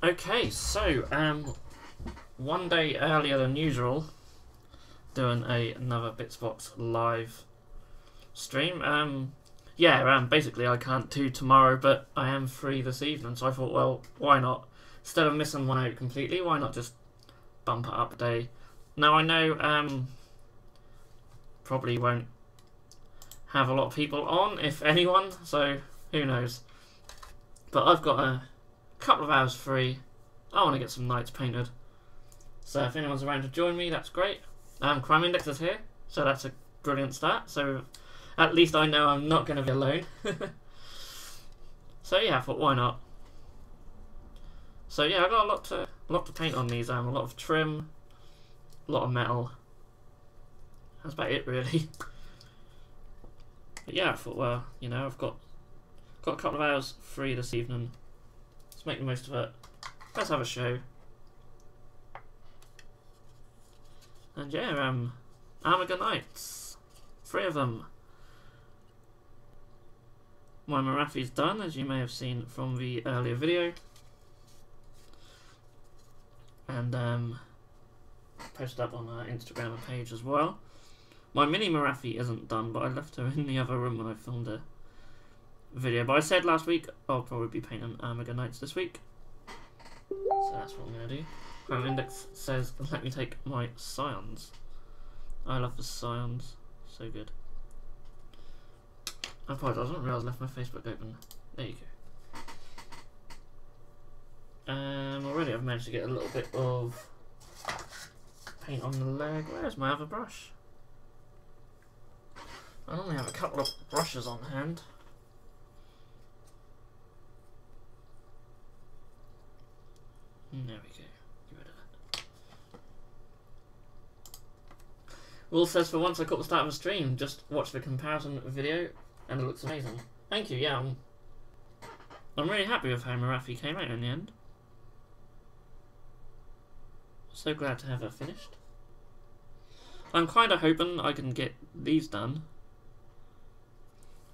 Okay, so one day earlier than usual, doing another Bitzbox live stream. Basically I can't do tomorrow, but I am free this evening, so I thought, well, why not? Instead of missing one out completely, why not just bump it up a day? Now I know probably won't have a lot of people on, if anyone, so who knows. But I've got a couple of hours free. I want to get some nights painted. So if anyone's around to join me, that's great. Crime Index is here, so that's a brilliant start. So at least I know I'm not going to be alone. So yeah, I thought, why not? So yeah, I got a lot to paint on these. A lot of trim, a lot of metal. That's about it, really. But yeah, I thought, well, you know, I've got a couple of hours free this evening. Let's make the most of it. Let's have a show. And yeah, Armiger Knights. 3 of them. My Marafi's done, as you may have seen from the earlier video. And posted up on our Instagram page as well. My mini Marafi isn't done, but I left her in the other room when I filmed a video. But I said last week I'll probably be painting Armiger Knights this week. So that's what I'm going to do. Crime Index says, let me take my Scions. I love the Scions. So good. I apologise, I didn't realise I left my Facebook open. There you go. Already I've managed to get a little bit of paint on the leg. Where's my other brush? I only have a couple of brushes on hand. There we go. Get rid of that. Will says, for once I caught the start of a stream, just watch the comparison video and it looks amazing. Thank you, yeah. I'm really happy with how Marafi came out in the end. So glad to have her finished. I'm kind of hoping I can get these done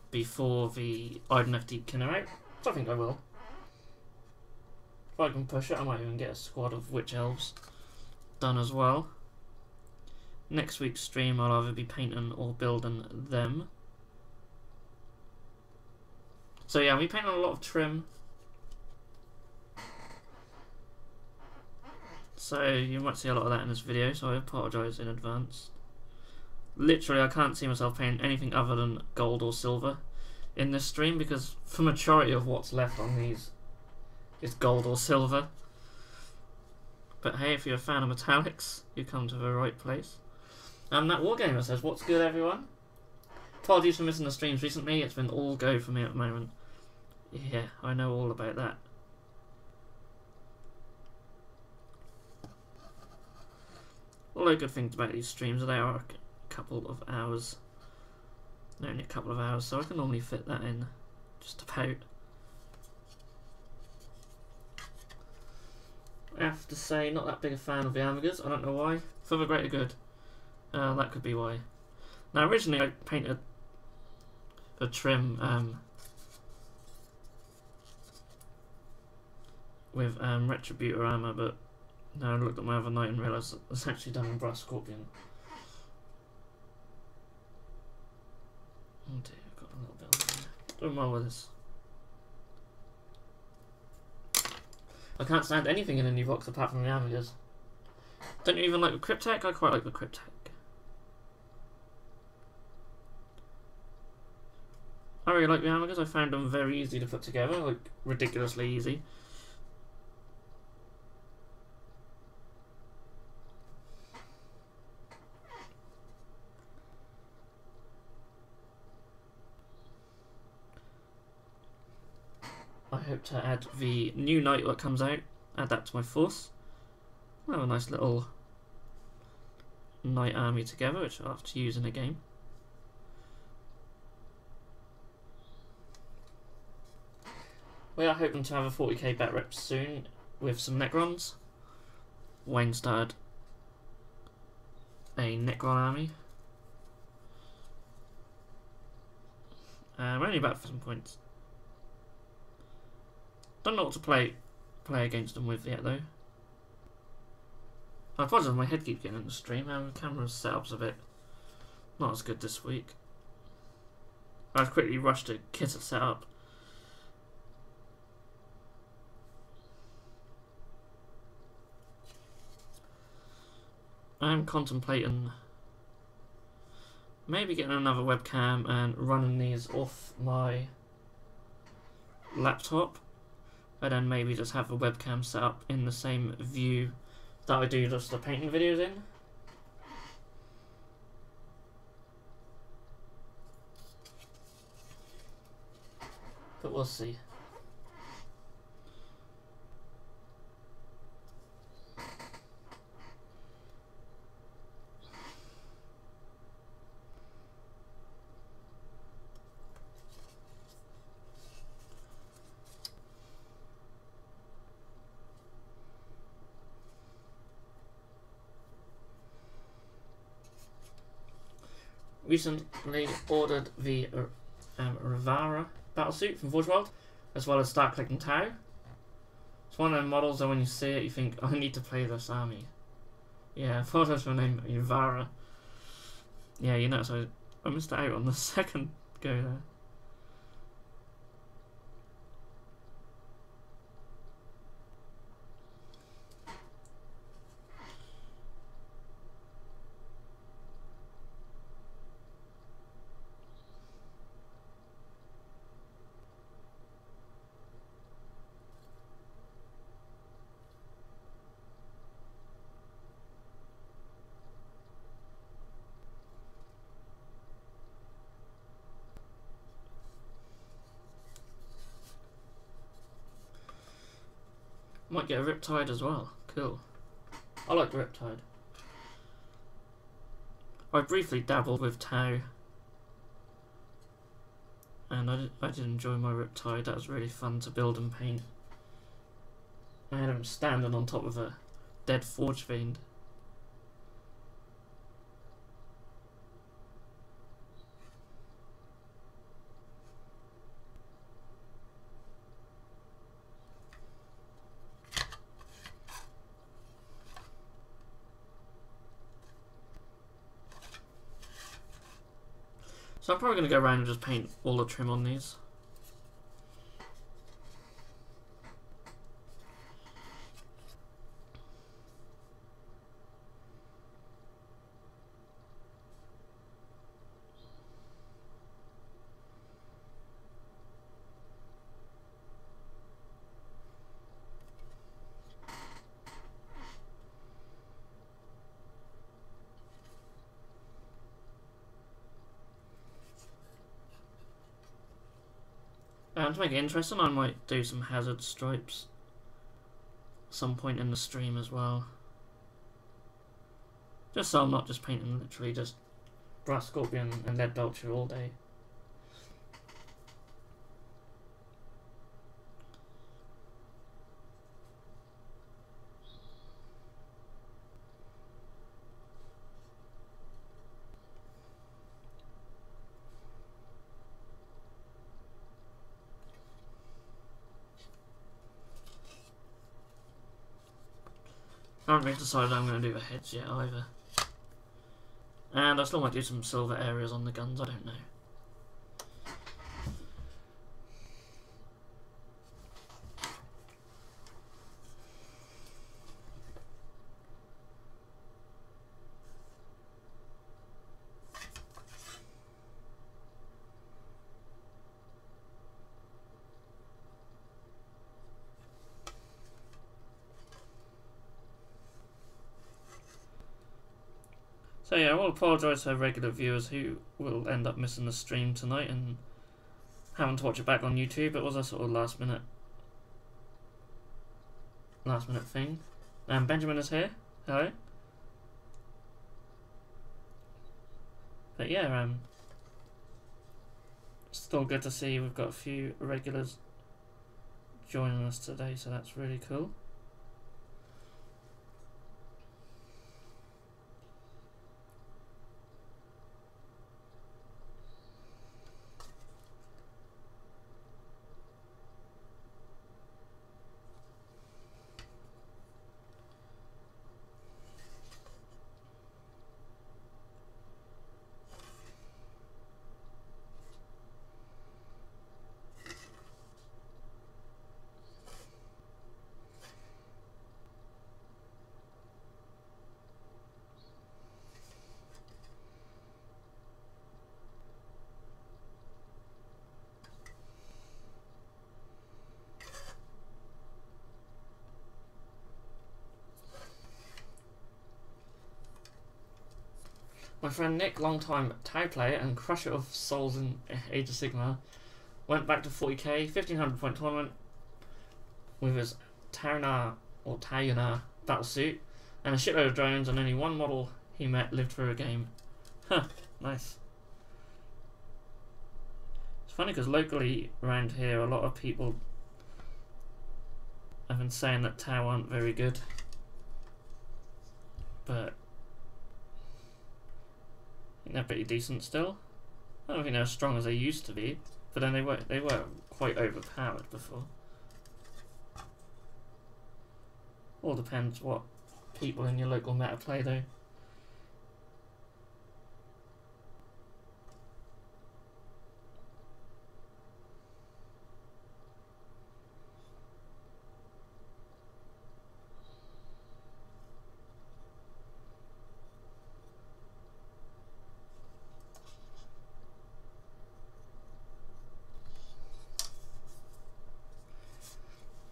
before the Identity Killer out, so I think I will. If I can push it, I might even get a squad of Witch Elves done as well. Next week's stream I'll either be painting or building them. So yeah, we painted a lot of trim. So you might see a lot of that in this video, so I apologise in advance. Literally, I can't see myself painting anything other than gold or silver in this stream, because the majority of what's left on these is gold or silver. But hey, if you're a fan of metallics, you come to the right place. That Wargamer says, what's good, everyone? Apologies for missing the streams recently, it's been all go for me at the moment. Yeah, I know all about that. All the good things about these streams are they are a couple of hours. Only a couple of hours, so I can normally fit that in just about. I have to say, not that big a fan of the Armigers. I don't know why. For the greater good. That could be why. Now, originally I painted a trim with Retributor armour, but now I looked at my other night and realised it's actually done in Brass Scorpion. Oh dear, I've got a little bit on there. Doing well with this. I can't stand anything in a new box apart from the Armigers. Don't you even like the Cryptek? I quite like the Cryptek. I really like the Armigers. I found them very easy to put together, like ridiculously easy. I hope to add the new knight that comes out, add that to my force. We'll have a nice little knight army together, which I'll have to use in a game. We are hoping to have a 40k bat rep soon with some Necrons. Wayne started a Necron army. We're only about 7 points. Don't know what to play play against them with yet though. I apologise, my head keeps getting in the stream. The camera setup's a bit not as good this week. I've quickly rushed to get it set up. I am contemplating maybe getting another webcam and running these off my laptop, and then maybe just have the webcam set up in the same view that I do just the painting videos in. But we'll see. Recently ordered the Rivara battlesuit from Forge World, as well as Start Collecting Tau. It's one of those models that when you see it you think, I need to play this army. Yeah, I thought that's my name, Rivara. Yeah, you know, so I missed it out on the second go there. Might get a Riptide as well. Cool. I like Riptide. I briefly dabbled with Tau, and I did enjoy my Riptide. That was really fun to build and paint. I had him standing on top of a dead Forge Fiend. So I'm probably going to go around and just paint all the trim on these. And to make it interesting, I might do some hazard stripes some point in the stream as well. Just so I'm not just painting literally just Brass Scorpion and Lead Belcher all day. I haven't really decided I'm going to do the heads yet either. And I still might do some silver areas on the guns, I don't know. So yeah, I will apologise to regular viewers who will end up missing the stream tonight and having to watch it back on YouTube. It was a sort of last minute thing. Benjamin is here. Hello. But yeah, still good to see we've got a few regulars joining us today, so that's really cool. My friend Nick, long-time Tau player and crusher of souls in Age of Sigmar, went back to 40k, 1500 point tournament with his Taunar or Taunar battlesuit and a shitload of drones, and only one model he met lived through a game. Huh, nice. It's funny because locally around here a lot of people have been saying that Tau aren't very good, but I think they're pretty decent still. I don't think they're as strong as they used to be, but then they were quite overpowered before. All depends what people in your local meta play though.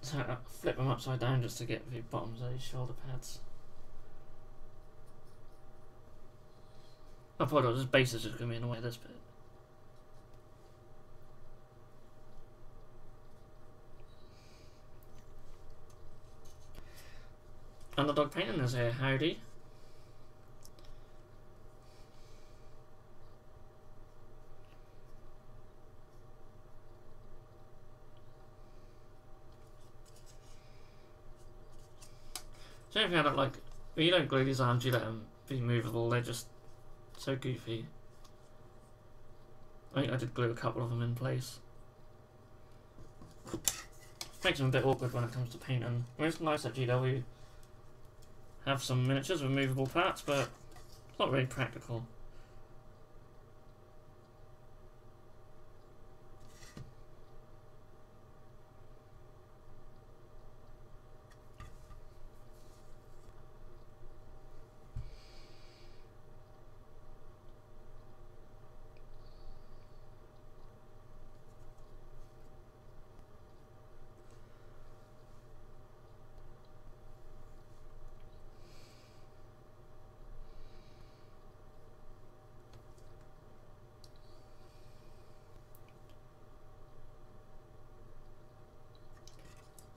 So I flip them upside down just to get the bottoms of these shoulder pads. I thought this base is just going to be in the way of this bit. Underdog Painting is here, howdy. The only thing I don't like, when you don't glue these arms, you let them be movable, they're just so goofy. I think I did glue a couple of them in place. Makes them a bit awkward when it comes to painting. I mean, it's nice that GW have some miniatures with movable parts, but it's not really practical.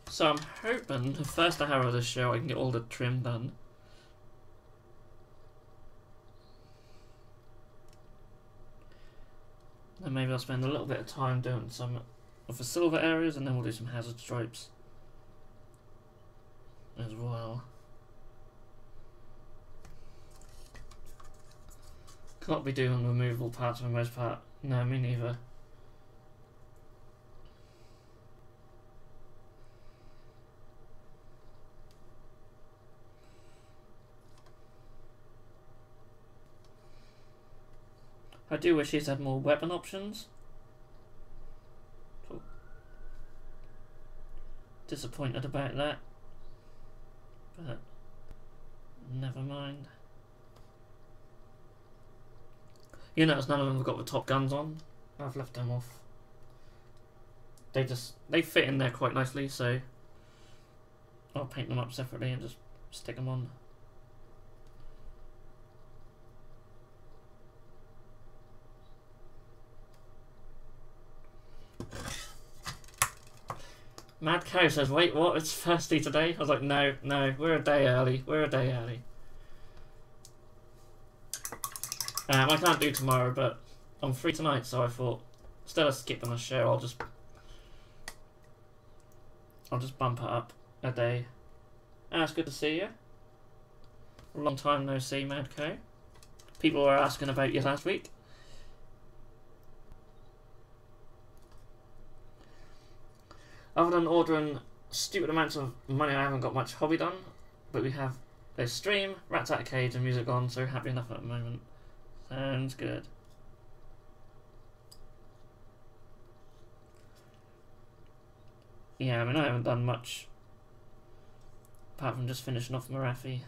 So I'm hoping the first hour of this show I can get all the trim done. Then maybe I'll spend a little bit of time doing some of the silver areas, and then we'll do some hazard stripes as well. Can't be doing removable parts for the most part. No, me neither. I do wish he's had more weapon options. Disappointed about that, but never mind. You notice none of them have got the top guns on. I've left them off. They fit in there quite nicely, so I'll paint them up separately and just stick them on. Mad Cow says, wait, what? It's Thursday today? I was like, no, we're a day early. We're a day early. I can't do tomorrow, but I'm free tonight, so I thought, instead of skipping the show, I'll just bump it up a day. It's good to see you. Long time no see, Mad Cow. People were asking about you last week. Other than ordering stupid amounts of money, I haven't got much hobby done, but we have a stream, rats out of cage and music on, so happy enough at the moment. Sounds good. Yeah, I mean, I haven't done much apart from just finishing off Marathi.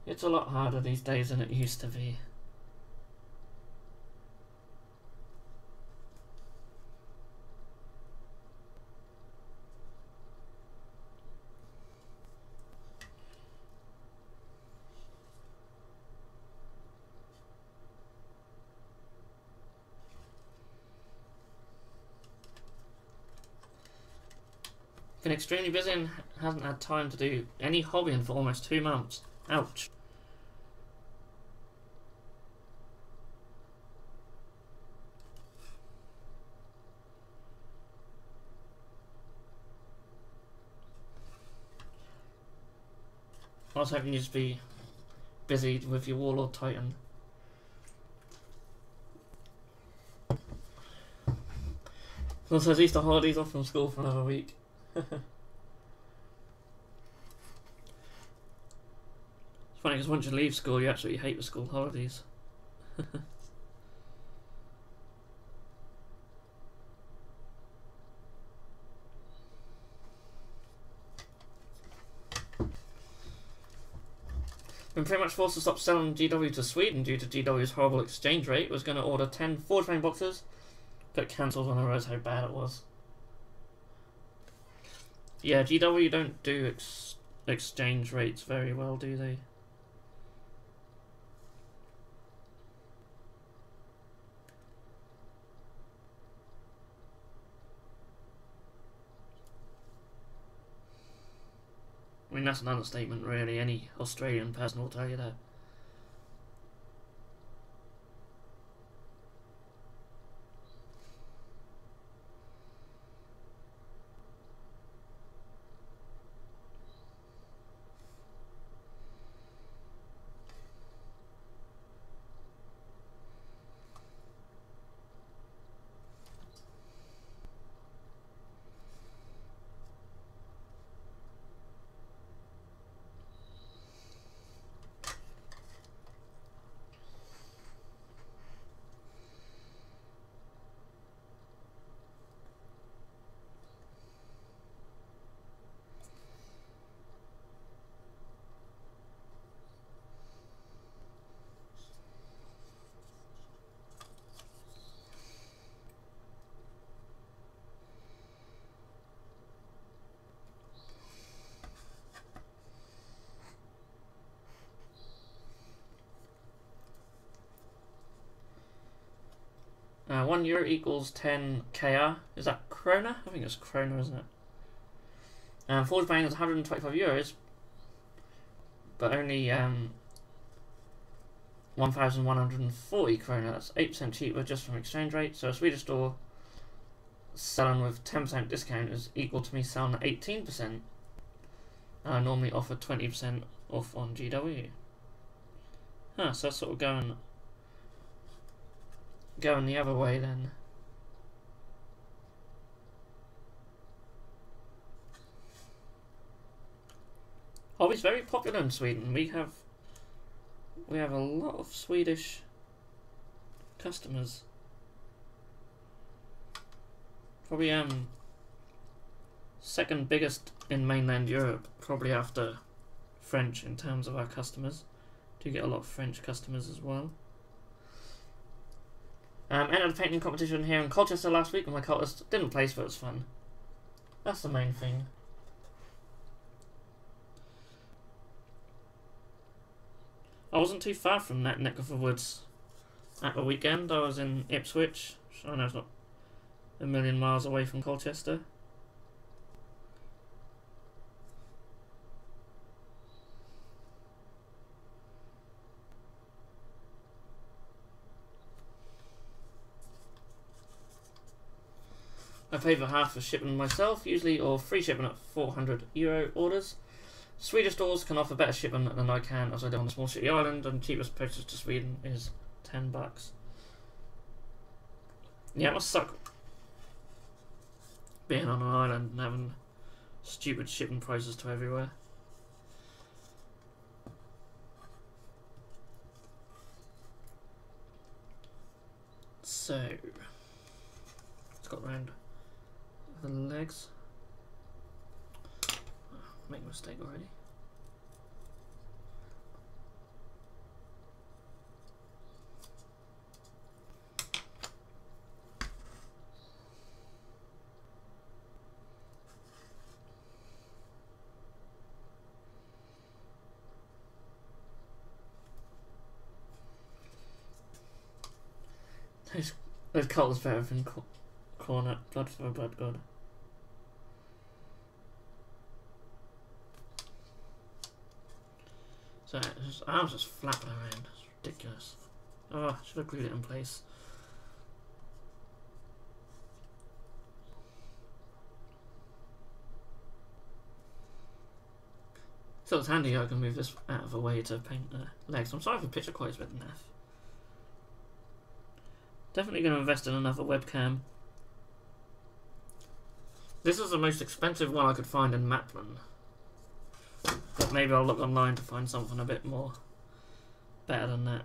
It's a lot harder these days than it used to be. been extremely busy and hasn't had time to do any hobbying for almost 2 months. Ouch. I was hoping you'd just be busy with your Warlord Titan. Also, Easter holidays off from school for another week. It's funny because once you leave school, you absolutely hate the school holidays. Been pretty much forced to stop selling GW to Sweden due to GW's horrible exchange rate. Was going to order 10 forge frame boxes, but cancelled when I realised how bad it was. Yeah, GW don't do exchange rates very well, do they? I mean, that's an understatement, really. Any Australian person will tell you that. €1 equals 10 KR. Is that krona? I think it's krona, isn't it? Forge bang is €125, but only 1,140 krona. That's 8% cheaper just from exchange rate. So a Swedish store selling with 10% discount is equal to me selling at 18%. I normally offer 20% off on GW. Huh, so that's sort of going the other way then. Hobby's very popular in Sweden. We have a lot of Swedish customers. Probably second biggest in mainland Europe, probably after French in terms of our customers. Do get a lot of French customers as well. Entered a painting competition here in Colchester last week and my cultist didn't place, but it was fun. That's the main thing. I wasn't too far from that neck of the woods at the weekend. I was in Ipswich. I know it's not a million miles away from Colchester. I pay for half for shipping myself, usually, or free shipping at €400 orders. Swedish stores can offer better shipping than I can, as I live on a small city island, and cheapest postage to Sweden is $10. Yeah, it must suck being on an island and having stupid shipping prices to everywhere. So, it's got round the legs. Make a mistake already. Those colours better than cornet. Blood for a blood god. So his arms just flapping around. It's ridiculous. Oh, I should have glued it in place. So it's handy I can move this out of the way to paint the legs. I'm sorry if the picture quality is a bit naff. Definitely going to invest in another webcam. This is the most expensive one I could find in Maplin. But maybe I'll look online to find something a bit more better than that.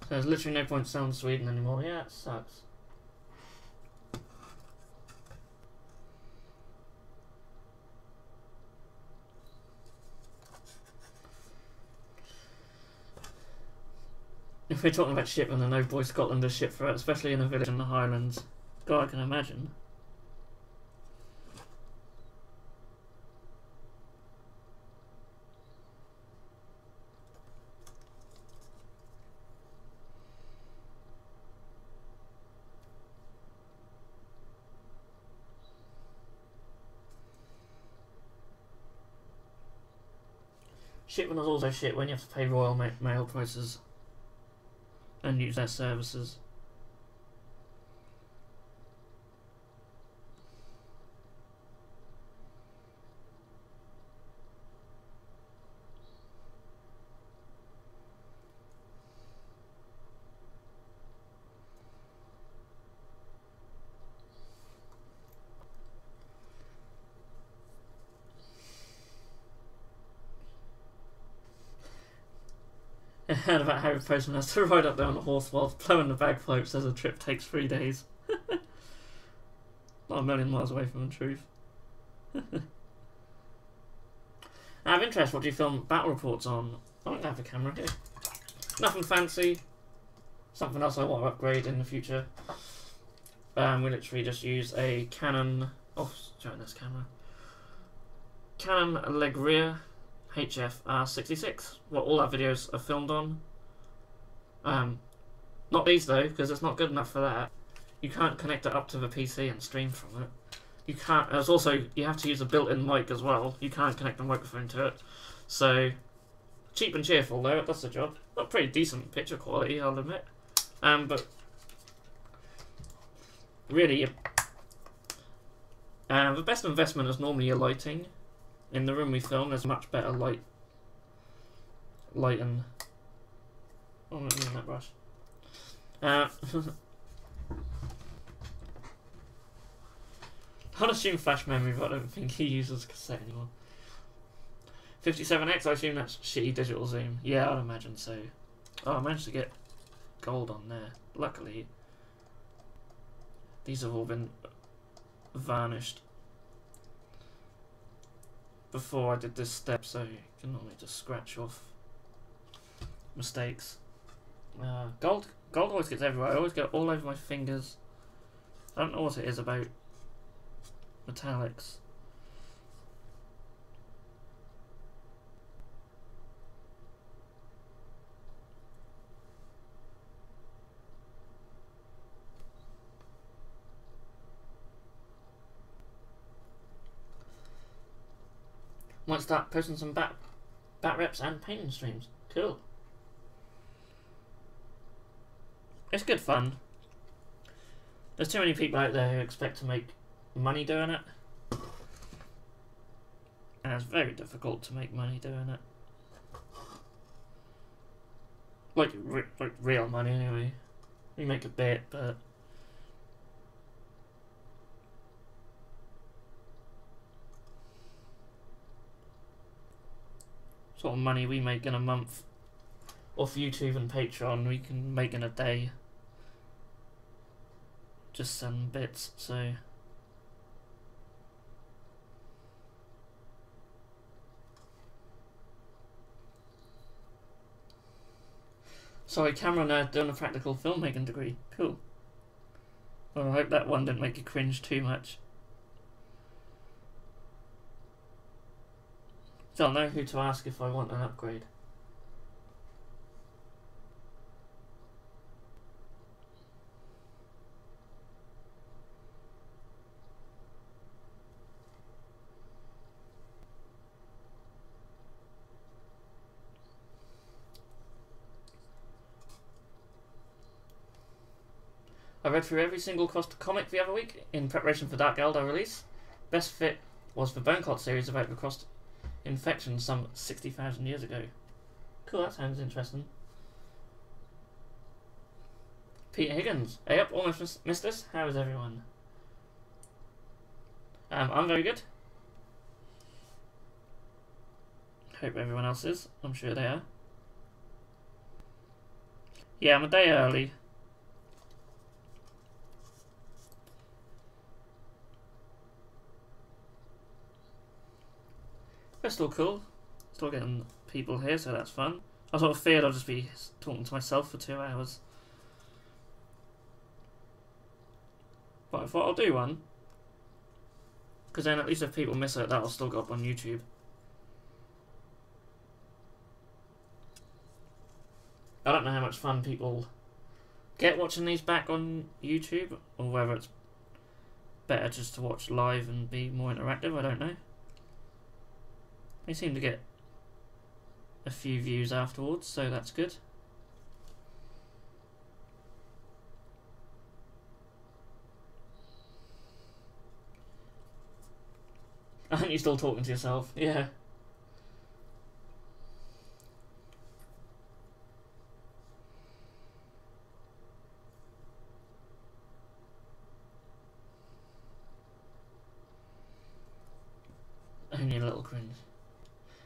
So there's literally no point selling Sweden anymore. Yeah, it sucks. If we're talking about ship and the No Boy Scotland is ship for it, especially in a village in the Highlands. God, I can imagine. Shipment is also shit when you have to pay Royal Mail prices and use their services. I heard about how the postman has to ride up there on a horse while blowing the bagpipes as the trip takes 3 days. Not a million miles away from the truth. Out of interest, what do you film battle reports on? I don't have a camera here. Nothing fancy. Something else I want to upgrade in the future. We literally just use a Canon. Oh, showing this camera. Canon Legria HF R66. What all our videos are filmed on. Not these though, because it's not good enough for that. You can't connect it up to the PC and stream from it. You can't. There's also, you have to use a built-in mic as well. You can't connect a microphone to it. So cheap and cheerful though. That's the job. Not pretty decent picture quality, I'll admit. But really, the best investment is normally your lighting. In the room we film, there's much better light and... Oh, I'm not using that brush. I'd assume flash memory, but I don't think he uses cassette anymore. 57X, I assume that's shitty digital zoom. Yeah, I'd imagine so. Oh, I managed to get gold on there. Luckily, these have all been varnished before I did this step, so you can normally just scratch off mistakes. Gold always gets everywhere. I always get all over my fingers. I don't know what it is about metallics. Might start posting some bat reps and painting streams. Cool. It's good fun. There's too many people out there who expect to make money doing it. And it's very difficult to make money doing it. Like real money anyway. You make a bit, but... sort of money we make in a month off YouTube and Patreon we can make in a day. Just selling bits, so... Sorry, camera nerd doing a practical filmmaking degree. Cool. Well, I hope that one didn't make you cringe too much. So I'll know who to ask if I want an upgrade. I read through every single Crossed comic the other week in preparation for Dark Eldar release. Best fit was the Bone Cult series about the Crossed infection some 60,000 years ago. Cool, that sounds interesting. Pete Higgins. Hey up, almost missed this. How is everyone? I'm very good. Hope everyone else is. I'm sure they are. Yeah, I'm a day early. But still cool. Still getting people here, so that's fun. I sort of feared I'd just be talking to myself for 2 hours. But I thought I'll do one. Because then at least if people miss it, that'll still go up on YouTube. I don't know how much fun people get watching these back on YouTube, or whether it's better just to watch live and be more interactive, I don't know. They seem to get a few views afterwards, so that's good. Aren't you still talking to yourself? Yeah. Only a little cringe.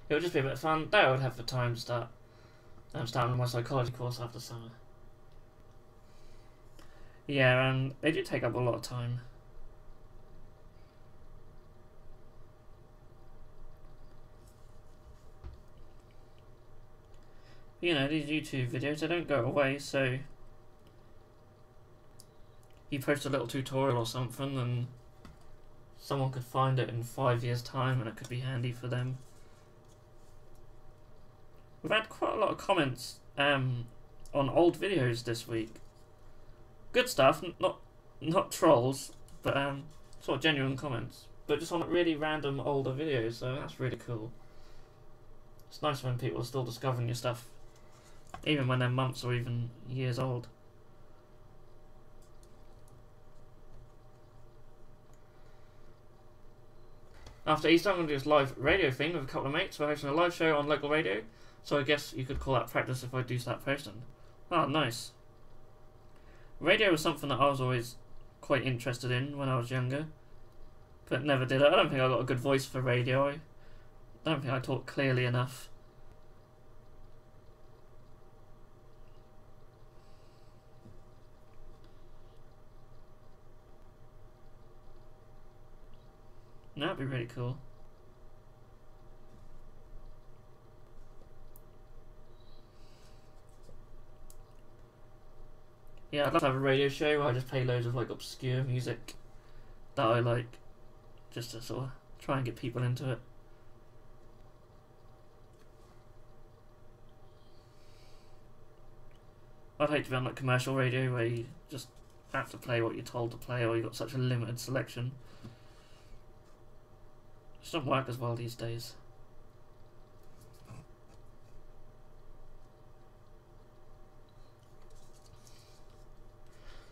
It would just be a bit of fun. That I would have the time to start. I'm starting my psychology course after summer. Yeah, they do take up a lot of time. You know, these YouTube videos, they don't go away, so you post a little tutorial or something and someone could find it in 5 years' time and it could be handy for them. We've had quite a lot of comments on old videos this week. Good stuff, not trolls, but sort of genuine comments. But just on really random older videos, so that's really cool. It's nice when people are still discovering your stuff, even when they're months or even years old. After Easter, I'm going to do this live radio thing with a couple of mates. We're hosting a live show on local radio, so I guess you could call that practice if I do start posting. Oh, nice. Radio was something that I was always quite interested in when I was younger, but never did it. I don't think I got a good voice for radio. I don't think I talk clearly enough. That'd be really cool. Yeah, I'd love to have a radio show where I just play loads of like obscure music that I like, just to sort of try and get people into it. I'd hate to be on like commercial radio where you just have to play what you're told to play, or you've got such a limited selection. It just doesn't work as well these days.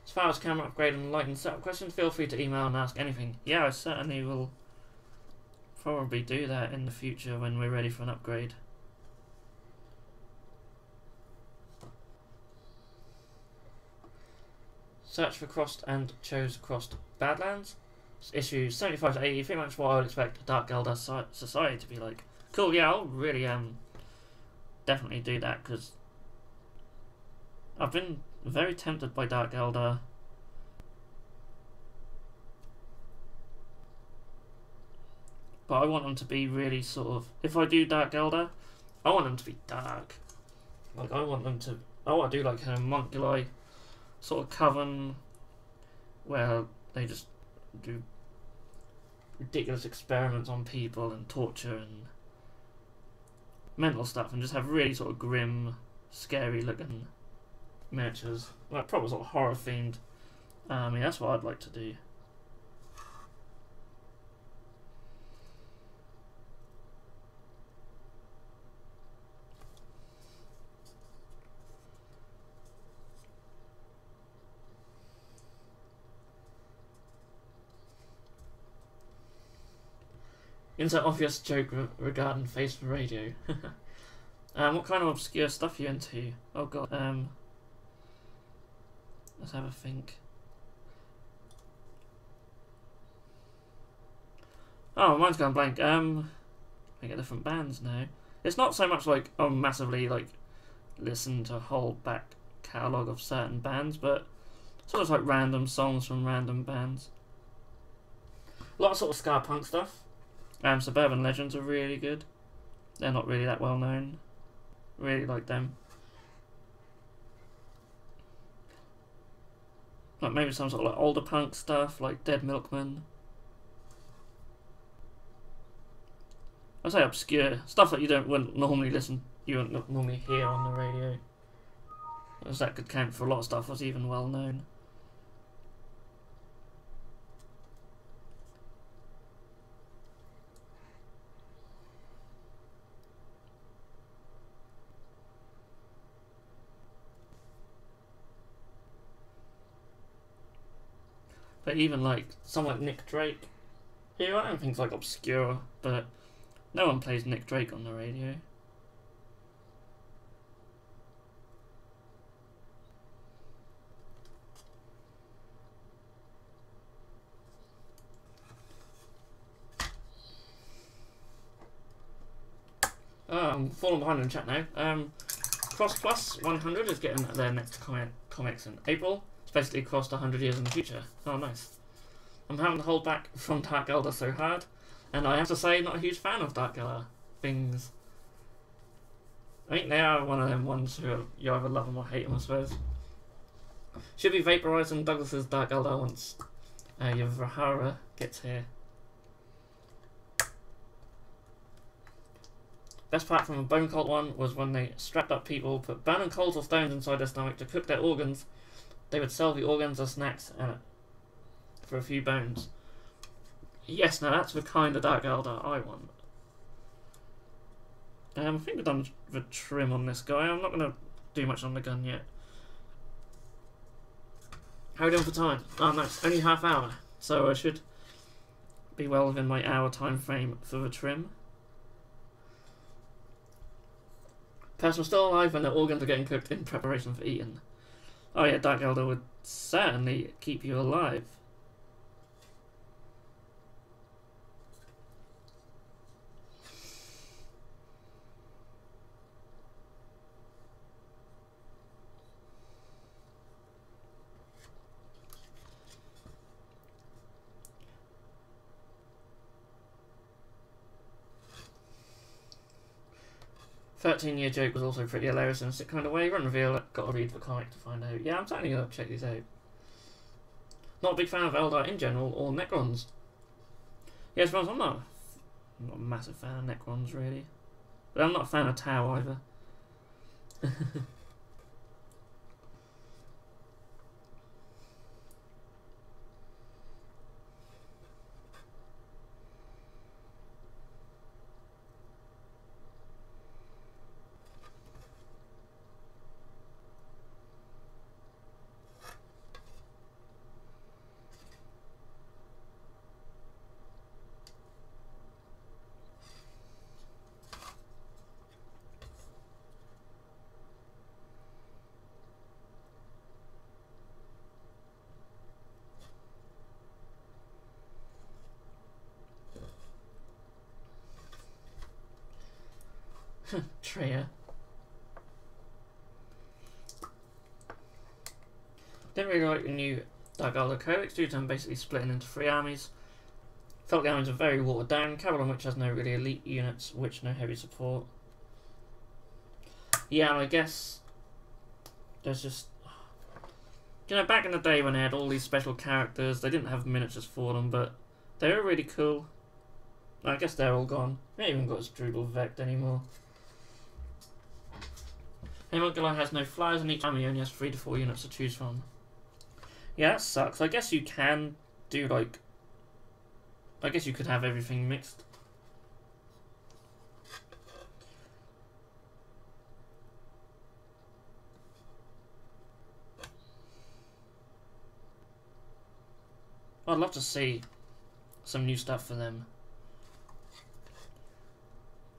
As far as camera upgrade and lighting setup questions, feel free to email and ask anything. Yeah, I certainly will probably do that in the future when we're ready for an upgrade. Search for Crossed and chose Crossed Badlands. Issues 75 to 80, pretty much what I would expect a Dark Eldar society to be like. Cool, yeah, I'll really definitely do that, because I've been very tempted by Dark Eldar. But I want them to be really sort of, if I do Dark Eldar, I want them to be dark. Like, I want to do like a homunculi sort of coven where they just do ridiculous experiments on people and torture and mental stuff, and just have really sort of grim, scary looking miniatures. Like, probably sort of horror themed. Yeah, that's what I'd like to do. Insert obvious joke regarding face for radio. What kind of obscure stuff are you into? Oh god. Let's have a think. Oh, mine's gone blank. I get different bands now. It's not so much like I massively like listen to a whole back catalogue of certain bands, but sort of like random songs from random bands. A lot of sort of ska punk stuff. Suburban Legends are really good. They're not really that well known. Really like them. Like maybe some sort of like older punk stuff, like Dead Milkmen. I say obscure stuff that you wouldn't normally normally hear on the radio. As that could count for a lot of stuff that's even well known. But even like someone like Nick Drake, yeah, I don't think it's like obscure, but no one plays Nick Drake on the radio. I'm falling behind in chat now. Cross Plus 100 is getting their next comics in April. It's basically crossed 100 years in the future. Oh, nice. I'm having to hold back from Dark Elder so hard, and I have to say, not a huge fan of Dark Elder things. I think they are one of them ones who you either love them or hate them, I suppose. Should be vaporising Douglas's Dark Elder once your Vrahara gets here. Best part from a Bone Cult one was when they strapped up people, put burning coals or stones inside their stomach to cook their organs. They would sell the organs as snacks for a few bones. Yes, now that's the kind of Dark Elder I want. I think we've done the trim on this guy. I'm not going to do much on the gun yet. How are we doing for time? Oh no, it's only half hour, so I should be well within my hour time frame for the trim. Person still alive when their organs are getting cooked in preparation for eating. Oh yeah, Dark Elder would certainly keep you alive. "13-year joke" was also pretty hilarious in a sick kind of way. Run reveal, gotta read the comic to find out. Yeah, I'm certainly gonna check these out. Not a big fan of Eldar in general, or Necrons. Yes, yeah, I'm not a massive fan of Necrons, really. But I'm not a fan of Tau either. Treya. Didn't really like the new Dark Elder codex due to them basically splitting into 3 armies. Felt the armies are very watered down, Cavalon which has no really elite units, which no heavy support. Yeah, and I guess there's just, you know, back in the day when they had all these special characters, they didn't have miniatures for them, but they were really cool. I guess they're all gone. They ain't even got Strudel Vect anymore. Armiger has no flyers and each army only has 3 to 4 units to choose from. Yeah, that sucks. I guess you can do like... I guess you could have everything mixed. I'd love to see some new stuff for them.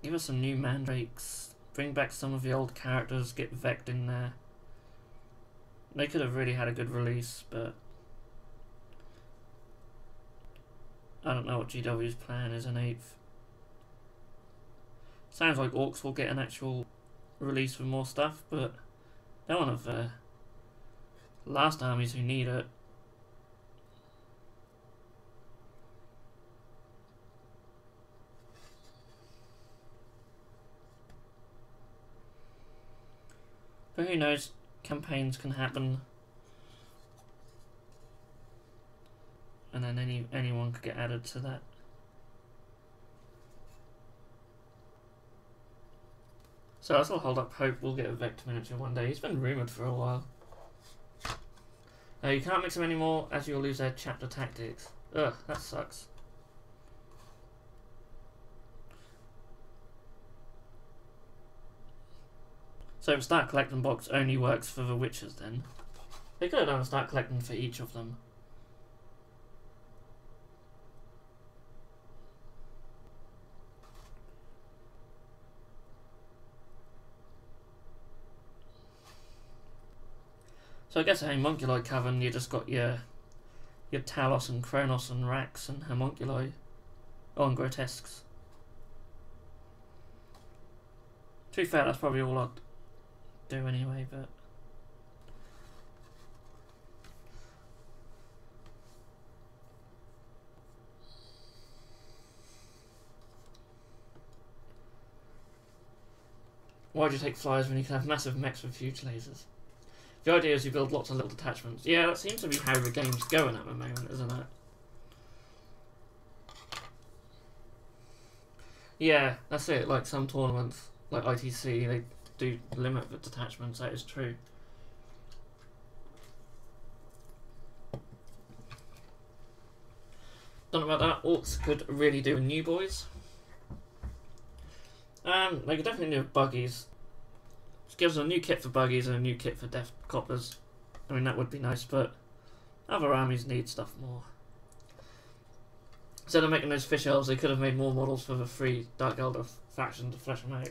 Give us some new mandrakes. Bring back some of the old characters. Get Vect in there. They could have really had a good release, but I don't know what GW's plan is in 8th. Sounds like Orcs will get an actual release with more stuff, but they're one of the last armies who need it. But who knows, campaigns can happen. And then anyone could get added to that. So I still hold up hope we'll get a Vect miniature one day. He's been rumoured for a while. You can't mix them anymore as you'll lose their chapter tactics. Ugh, that sucks. So the start collecting box only works for the witches then. They could have done a start collecting for each of them. So I guess a homunculoid cavern, you just got your Talos and Kronos and Rax and homunculi. Oh, and grotesques. To be fair, that's probably all I'd do anyway, but why'd you take flyers when you can have massive mechs with huge lasers? The idea is you build lots of little detachments. Yeah, that seems to be how the game's going at the moment, isn't it? Yeah, that's it. Like some tournaments, like ITC, they do limit the detachments, that is true. Don't know about that. Orcs could really do new boys. They could definitely do buggies. Just gives them a new kit for buggies and a new kit for death coppers. I mean, that would be nice, but other armies need stuff more. Instead of making those fish elves, they could have made more models for the free Dark Elder faction to flesh them out.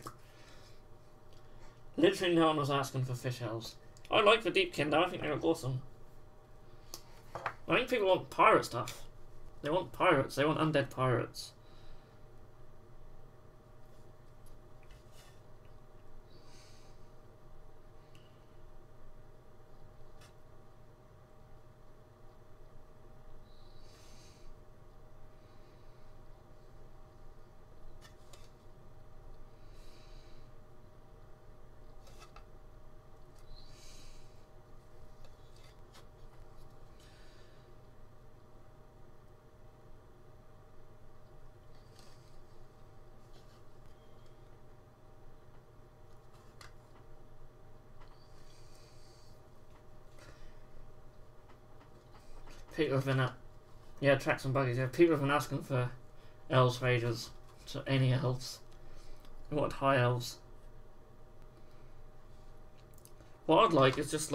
Literally no one was asking for fish elves. I like the Deepkin though, I think they look awesome. I think people want pirate stuff. They want pirates, they want undead pirates. People have been yeah, tracks and buggies. Yeah, people have been asking for elves for ages. So any elves. They want high elves. What I'd like is just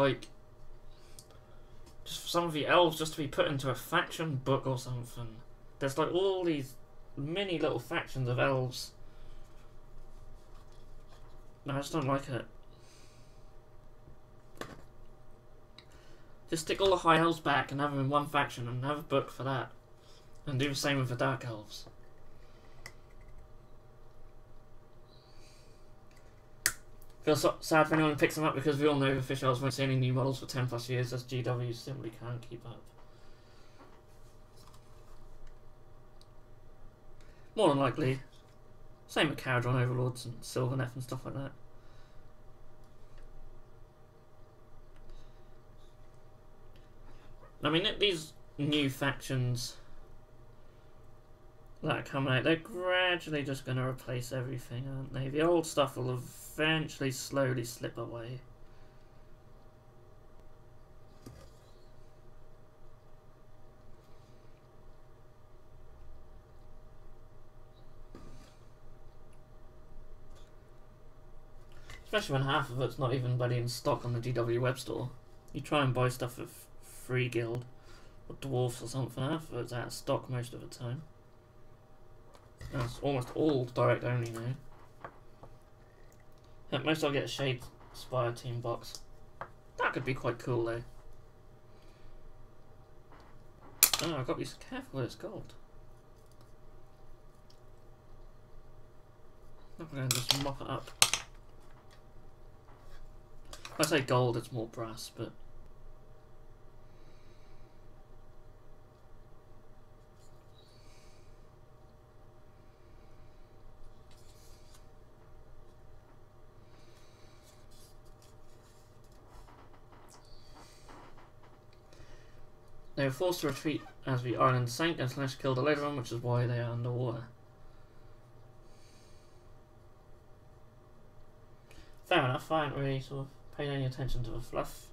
some of the elves just to be put into a faction book or something. There's like all these mini little factions of elves. No, I just don't like it. Just stick all the high elves back and have them in one faction and have a book for that. And do the same with the dark elves. Feel sad for anyone who picks them up because we all know the fish elves won't see any new models for 10 plus years as GW simply can't keep up. More than likely. Same with Caradron Overlords and Sylvaneth and stuff like that. I mean, these new factions that are coming out, they're gradually just going to replace everything, aren't they? The old stuff will eventually slowly slip away. Especially when half of it's not even bloody in stock on the GW web store. You try and buy stuff with free guild or dwarfs or something, half of it's out of stock most of the time. That's almost all direct only now. At most I'll get a Shade Spire team box. That could be quite cool though. Oh, I've got to be careful with it's gold. I'm going to just mop it up. When I say gold, it's more brass, but... They were forced to retreat as the island sank and Slash killed a load of them, which is why they are underwater. Fair enough, I haven't really sort of paid any attention to the fluff.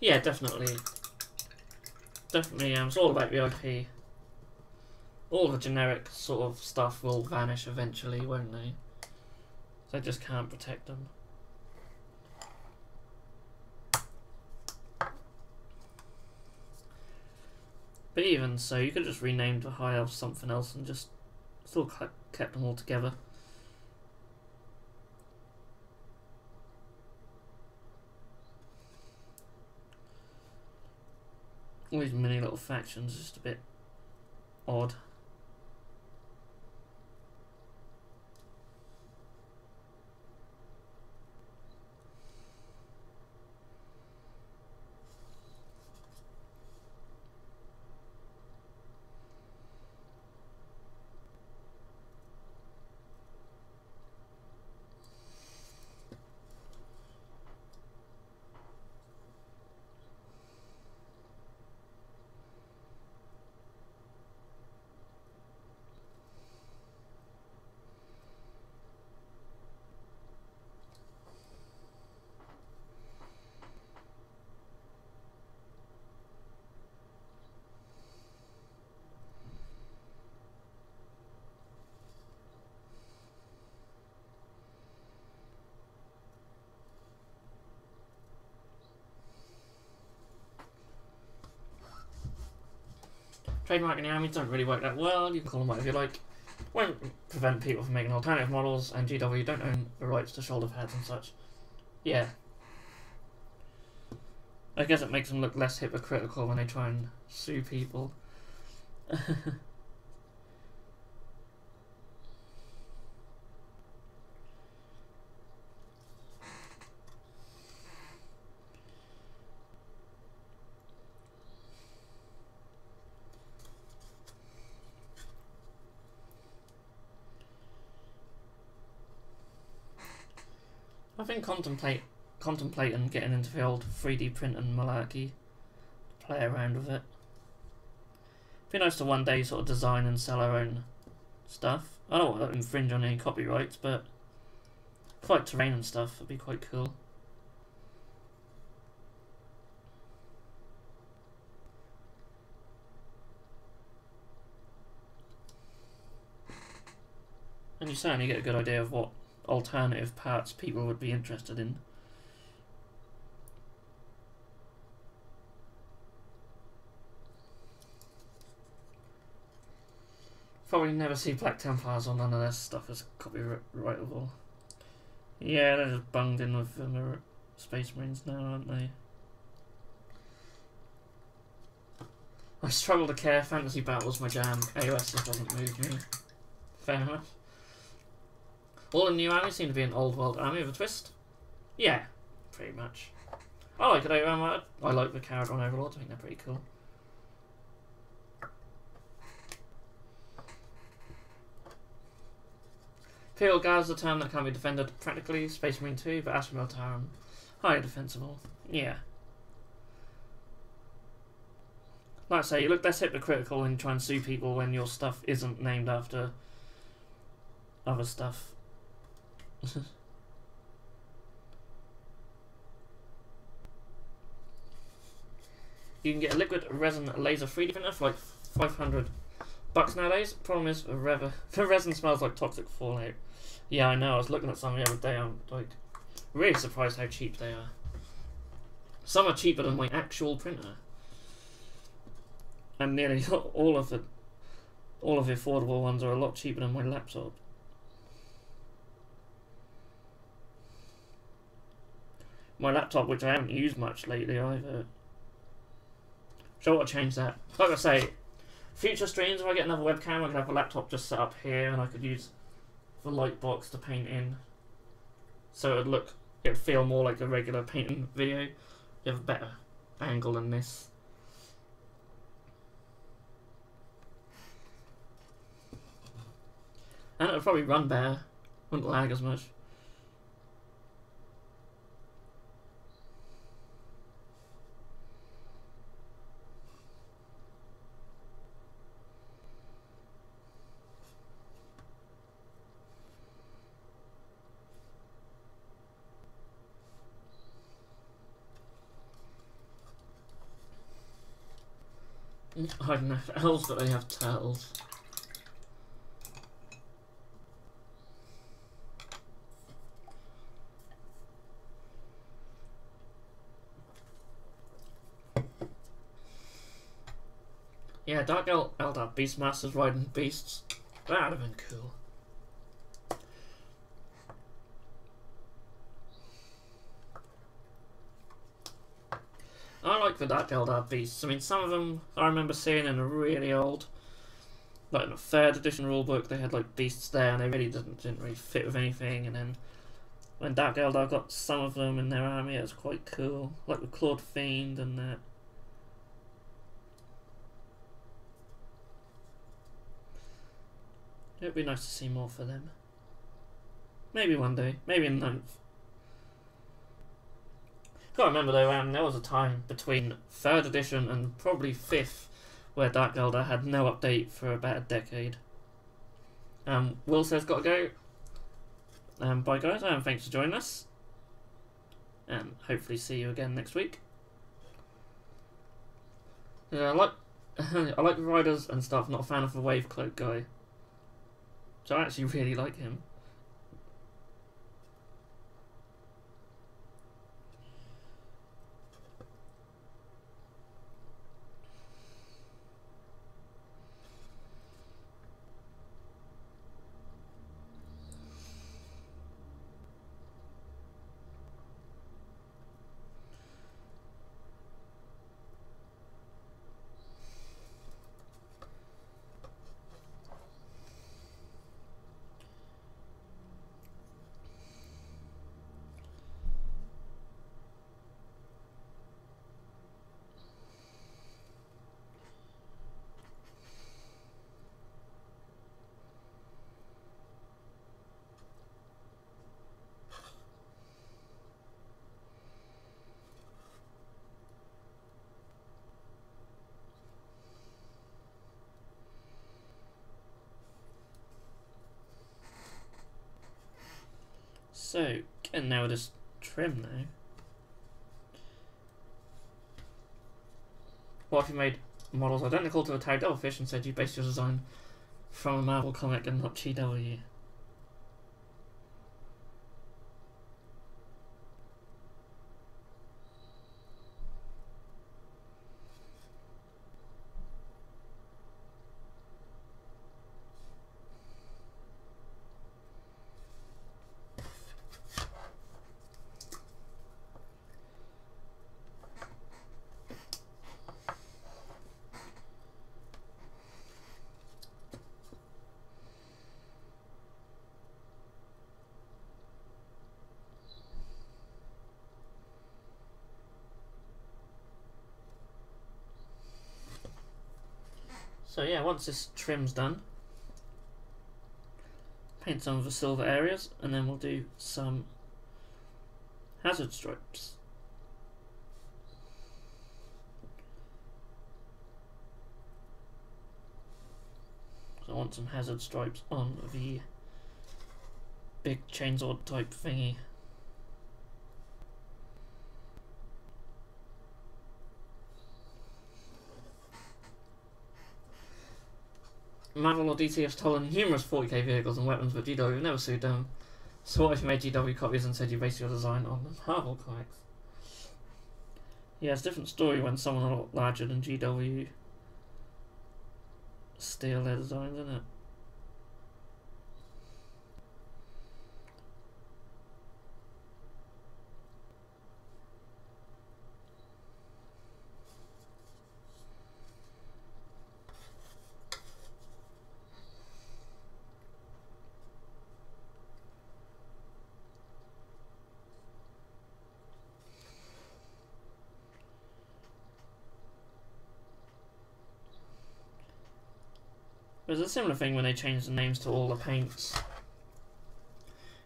Yeah, definitely. Definitely, it's all about the IP. All the generic sort of stuff will vanish eventually, won't they? They just can't protect them. But even so, you could just rename the High Elves something else and just still kept them all together. All these mini little factions are just a bit odd. Trademarking the armies don't really work that well, you can call them whatever you like. Won't prevent people from making alternative models, and GW don't own the rights to shoulder pads and such. Yeah. I guess it makes them look less hypocritical when they try and sue people. I've been contemplating getting into the old 3D print and malarkey, play around with it. It'd be nice to one day sort of design and sell our own stuff. I don't want to infringe on any copyrights, but for like terrain and stuff, it'd be quite cool. And you certainly get a good idea of what alternative parts people would be interested in. Probably never see Black Templars or none of their stuff as copyrightable. Yeah, they're just bunged in with Space Marines now, aren't they? I struggle to care. Fantasy Battle's my jam. AOS just doesn't move me. Fair enough. All the new armies seem to be an old world army with a twist. Yeah, pretty much. I like it. I like the Caradron Overlords. I think they're pretty cool. Imperial Guard's a term that can be defended practically. Space Marine 2, but Astral Militarum, highly defensible. Yeah. Like I say, you look less hypocritical when you try and sue people when your stuff isn't named after other stuff. You can get a liquid resin laser 3D printer for like $500 nowadays. Problem is, the resin smells like toxic fallout. Yeah, I know. I was looking at some the other day. I'm like really surprised how cheap they are. Some are cheaper than my actual printer, and nearly all of the affordable ones are a lot cheaper than my laptop. My laptop, which I haven't used much lately either. So I want to change that. Like I say, future streams, if I get another webcam, I could have a laptop just set up here, and I could use the light box to paint in. So it'd feel more like a regular painting video. You have a better angle than this. And it would probably run better. Wouldn't lag as much. I don't know if elves, but they have turtles. Yeah, Dark Eldar Beastmasters riding beasts. That'd have been cool. I like the Dark Eldar beasts. I mean, some of them I remember seeing in a really old, like in a 3rd edition rulebook, they had like beasts there, and they really didn't really fit with anything. And then when Dark Eldar got some of them in their army, it was quite cool, like the Clawed Fiend and that. It would be nice to see more for them. Maybe one day. Maybe in 9th. Can't remember though, there was a time between 3rd edition and probably 5th where Dark Eldar had no update for about a decade. Will says gotta go. Bye guys, thanks for joining us. And hopefully see you again next week. Yeah, I like riders and stuff, not a fan of the Wave Cloak guy. So I actually really like him. So, getting now with this trim now. What if you made models identical to the tag Devilfish and said you based your design from a Marvel comic and not GW? So yeah, once this trim's done, paint some of the silver areas, and then we'll do some hazard stripes. So I want some hazard stripes on the big chainsaw type thingy. Marvel or DC have stolen numerous 40k vehicles and weapons, but GW have never sued them. So what if you made GW copies and said you based your design on the Marvel comics? Yeah, it's a different story when someone a lot larger than GW steal their designs, isn't it? There's a similar thing when they change the names to all the paints.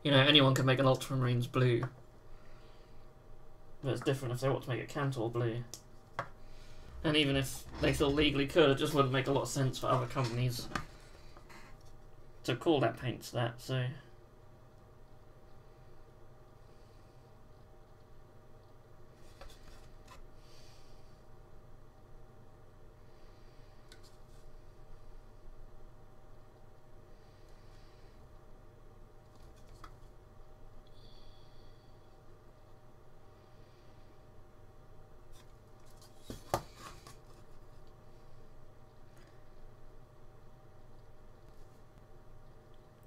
You know, anyone can make an Ultramarines blue. But it's different if they want to make it Cantor blue. And even if they still legally could, it just wouldn't make a lot of sense for other companies to call that paint that, so...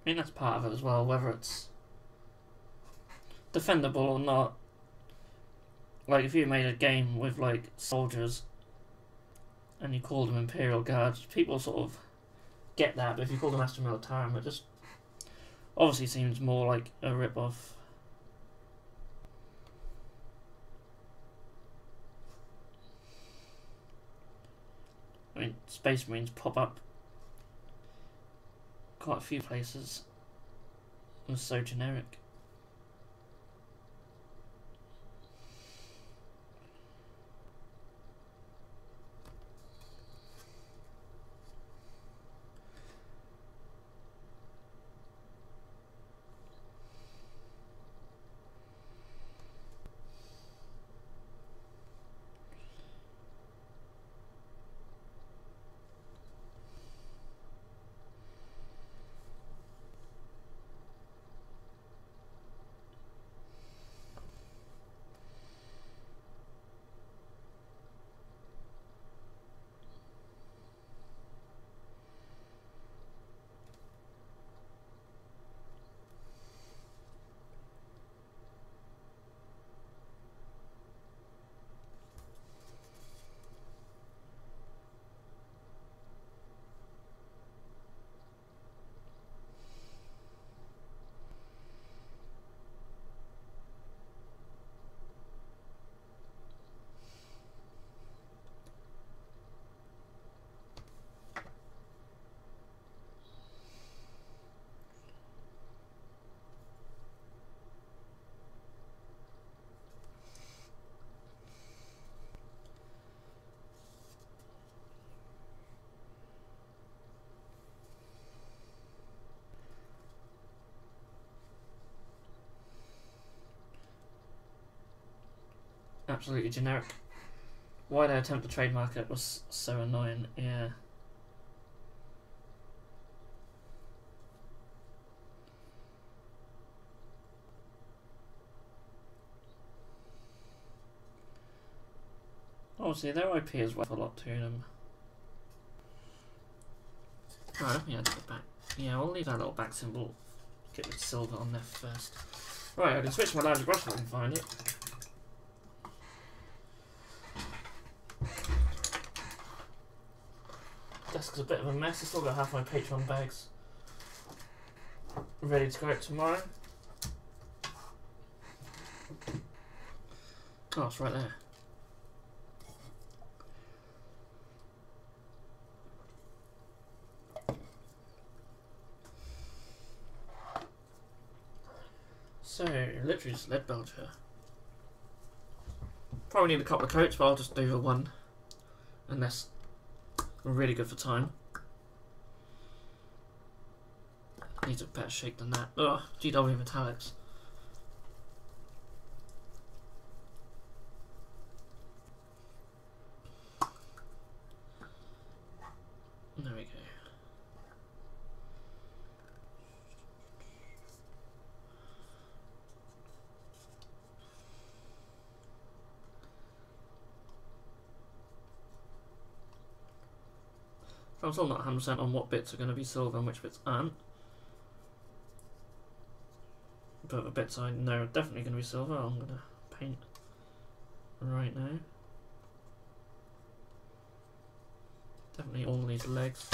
I mean, that's part of it as well, whether it's defendable or not. Like, if you made a game with, like, soldiers and you called them Imperial Guards, people sort of get that, but if you call them Astra Militarum, it just obviously seems more like a rip-off. I mean, Space Marines pop up quite a few places. It was so generic. Absolutely generic. Why they attempt to trademark it was so annoying, yeah. Obviously, their IP is worth a lot to them. Right, let me add it back. Yeah, we'll leave that little back symbol. Get the silver on there first. Right, I can switch my larger brush if I can find it. Desk's a bit of a mess. I still got half my Patreon bags ready to go out tomorrow. Oh, it's right there. So, literally just lead belcher. Probably need a couple of coats, but I'll just do the one. Unless we're really good for time. Needs a better shake than that. Ugh, GW metallics. There we go. I'm still not 100% on what bits are going to be silver and which bits aren't. But the bits I know are definitely going to be silver, I'm going to paint right now. Definitely all these legs.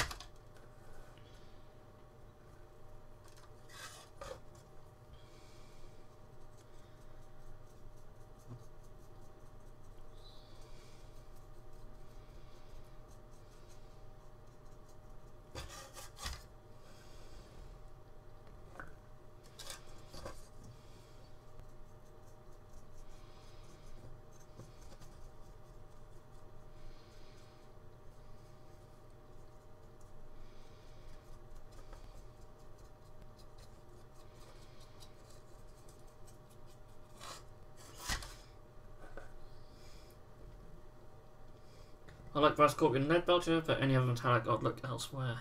I like Brass Scorpion and Lead Belcher, but any other metallic I'd look elsewhere.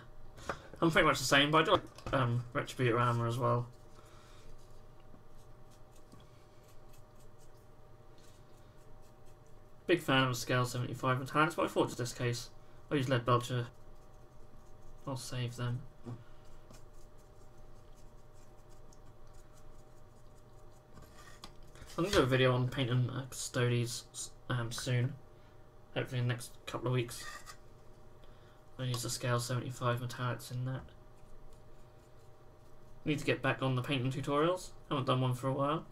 I'm pretty much the same, but I do like Retributor Armor as well. Big fan of Scale 75 metallics, but I thought in this case I'll use Lead Belcher. I'll save them. I'm going to do a video on painting Custodes soon. Hopefully in the next couple of weeks. I'll use the Scale 75 metallics in that. Need to get back on the painting tutorials. Haven't done one for a while.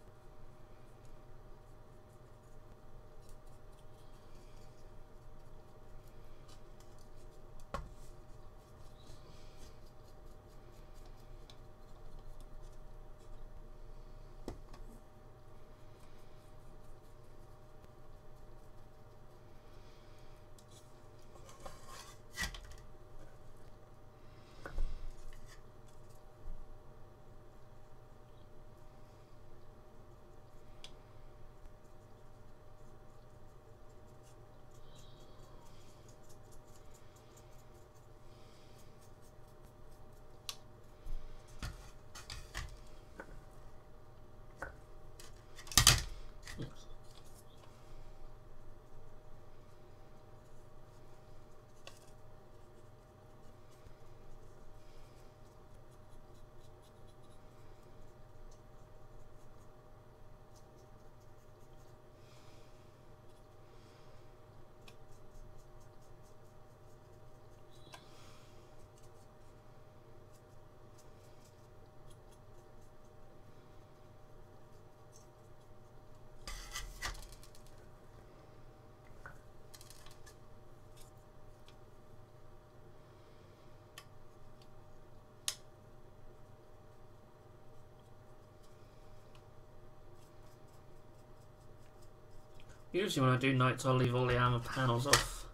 Usually when I do nights I'll leave all the armour panels off.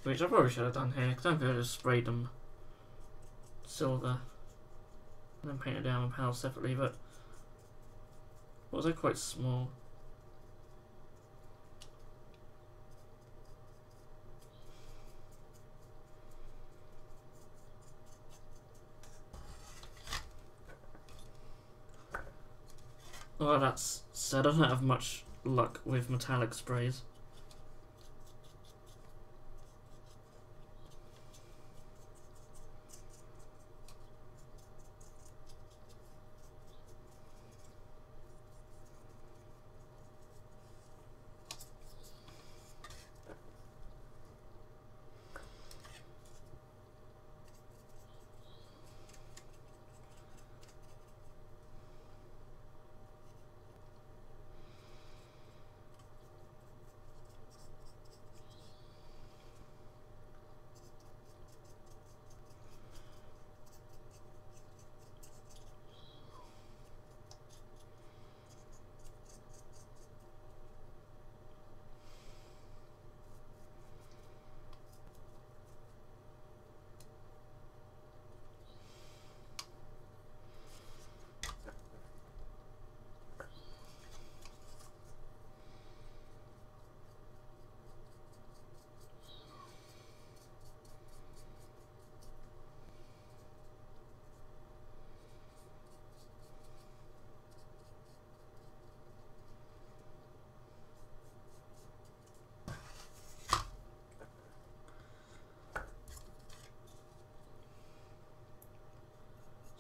Which I probably should have done here, because I could have just sprayed them silver and then painted the armour panels separately, but was they quite small? Well, that's said, I don't have much luck with metallic sprays.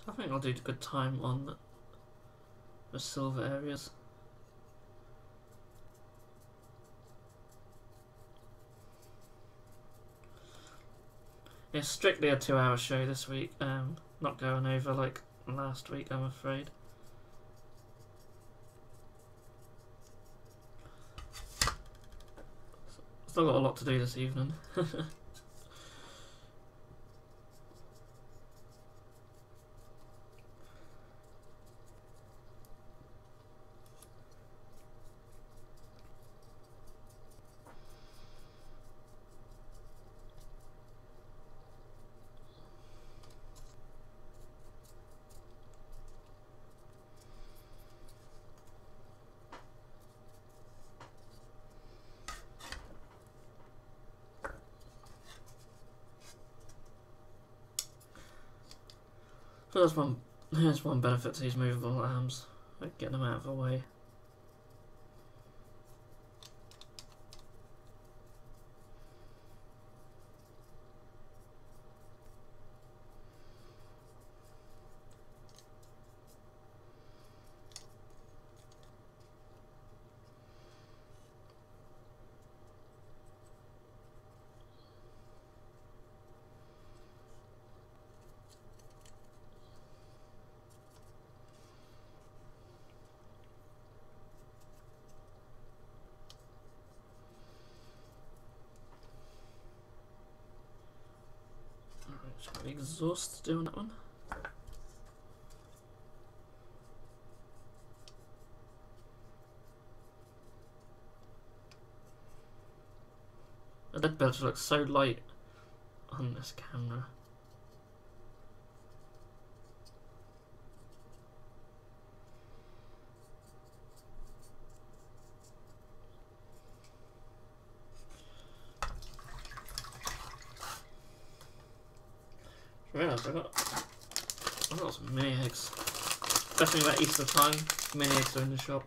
So I think I'll do a good time on the silver areas. It's strictly a 2-hour show this week, not going over like last week, I'm afraid. Still got a lot to do this evening. So there's one benefit to these movable arms, like getting them out of the way. Just got the exhaust doing that one. The lead belcher looks so light on this camera. I realised I got some mini eggs. Especially about Easter time, mini eggs are in the shop.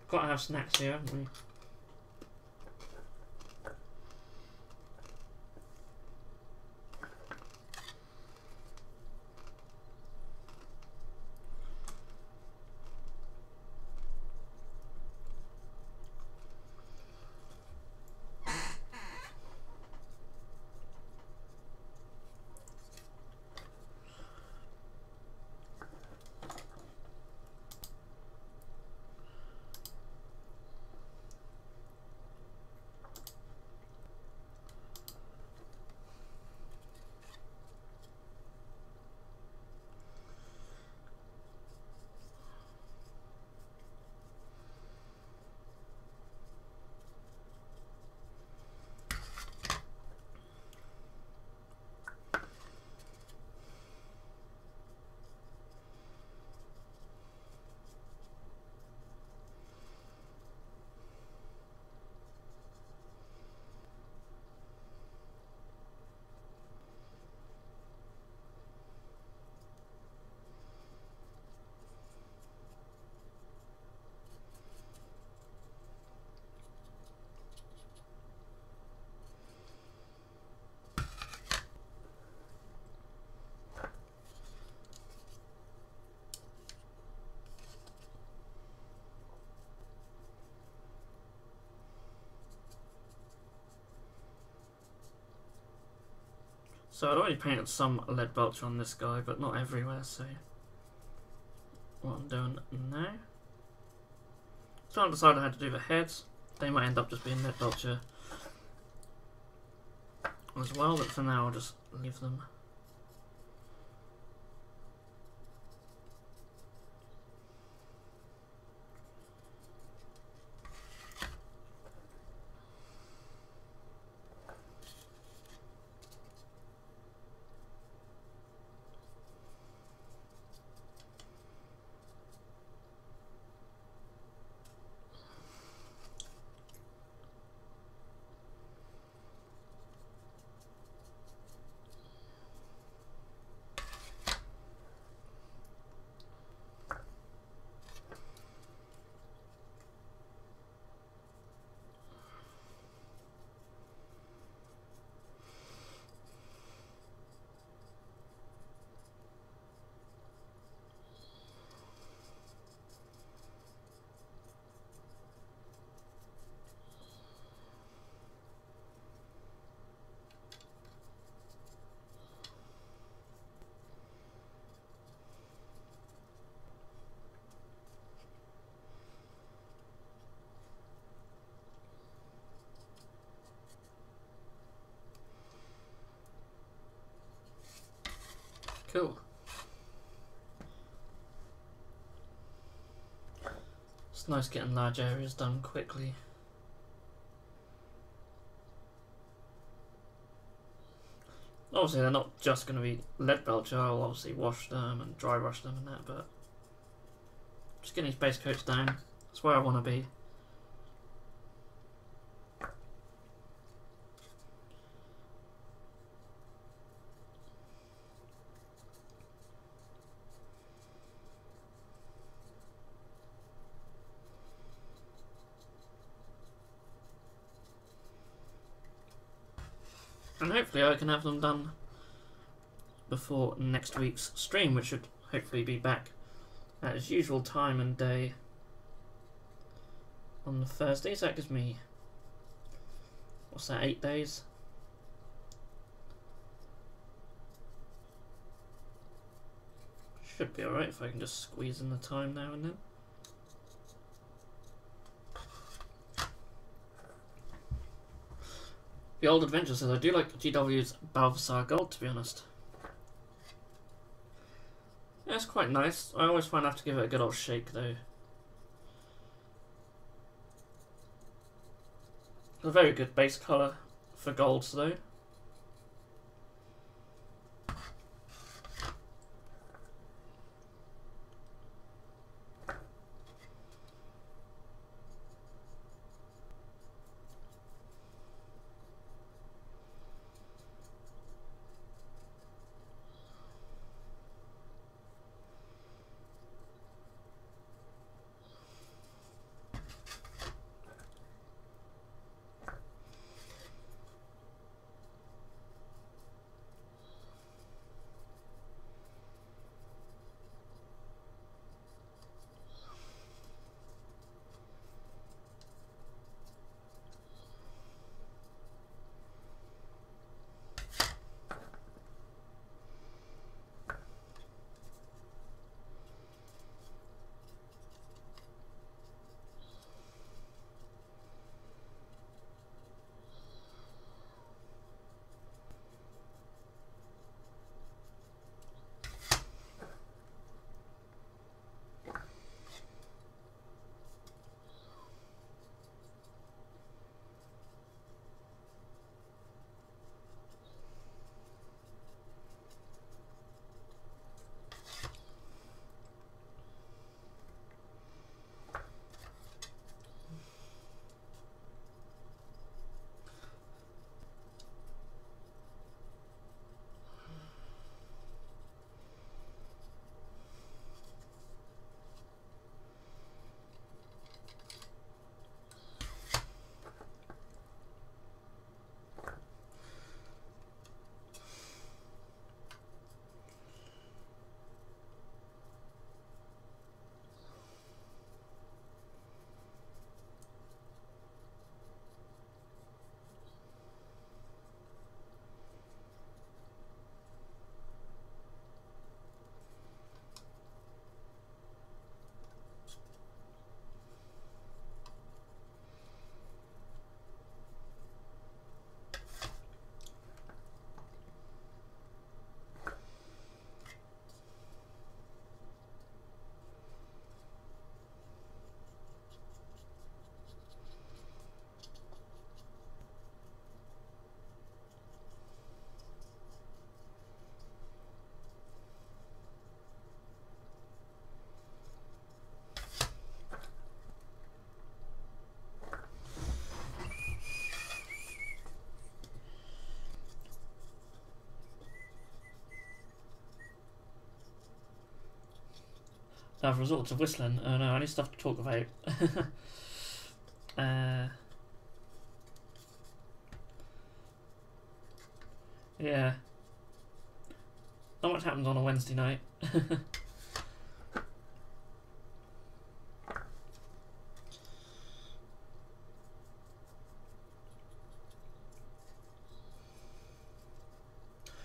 Got to have snacks here, haven't we? So I'd already painted some lead belcher on this guy, but not everywhere, so what I'm doing now. So I decided how to do the heads. They might end up just being lead belcher as well, but for now I'll just leave them. Cool. It's nice getting large areas done quickly. Obviously they're not just going to be lead belcher, I'll obviously wash them and dry brush them and that, but just getting these base coats down, that's where I want to be. And hopefully I can have them done before next week's stream, which should hopefully be back at its usual time and day on the Thursday. So that gives me, what's that, 8 days? Should be alright if I can just squeeze in the time now and then. The Old Adventure says, I do like GW's Balthasar Gold, to be honest. Yeah, it's quite nice. I always find I have to give it a good old shake, though. It's a very good base colour for golds, though. I've resorted to whistling. Oh no, I need stuff to talk about. Yeah. Not much happens on a Wednesday night.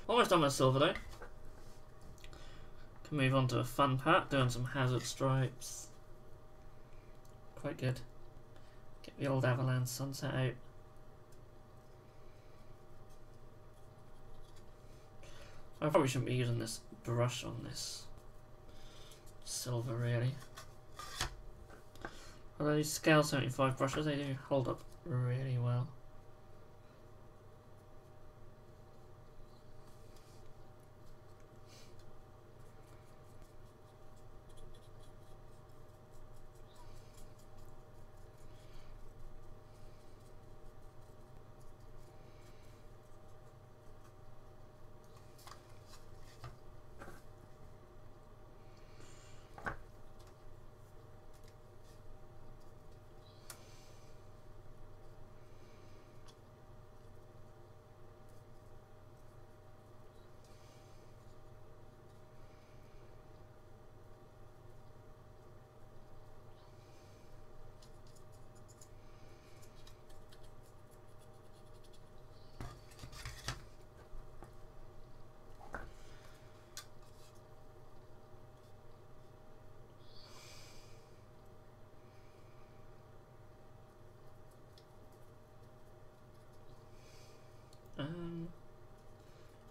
Almost done with silver though. Can move on to a fun part, doing some hazard stripes. Quite good. Get the old Avalanche sunset out. I probably shouldn't be using this brush on this silver, really. Although these scale 75 brushes, they do hold up really well.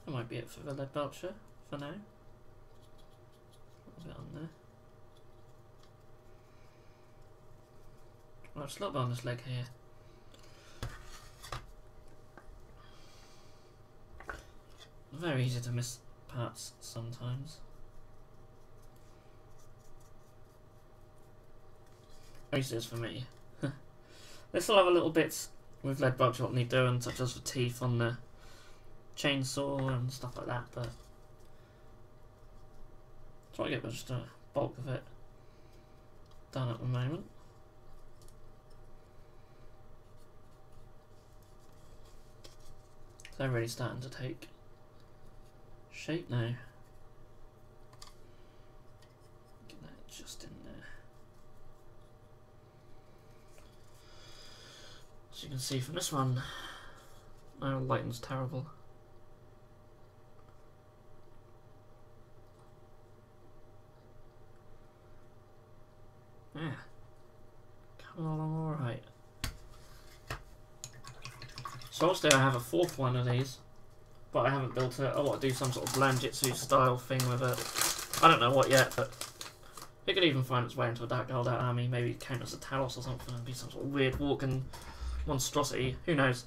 That might be it for the lead belcher for now. A little bit on there. Well, just a little bit on this leg here. Very easy to miss parts sometimes. At least it is for me. This will have a little bits with lead belcher what need doing, such as the teeth on the chainsaw and stuff like that, but try to get just a bulk of it done at the moment. So they're really starting to take shape now. Get that just in there. As you can see from this one, my lighting's terrible. Yeah, coming along alright. So obviously I have a fourth one of these, but I haven't built it. I want to do some sort of Blanjitsu style thing with it. I don't know what yet, but it could even find its way into a Dark Gold army, maybe count as a Talos or something, and be some sort of weird walking monstrosity. Who knows?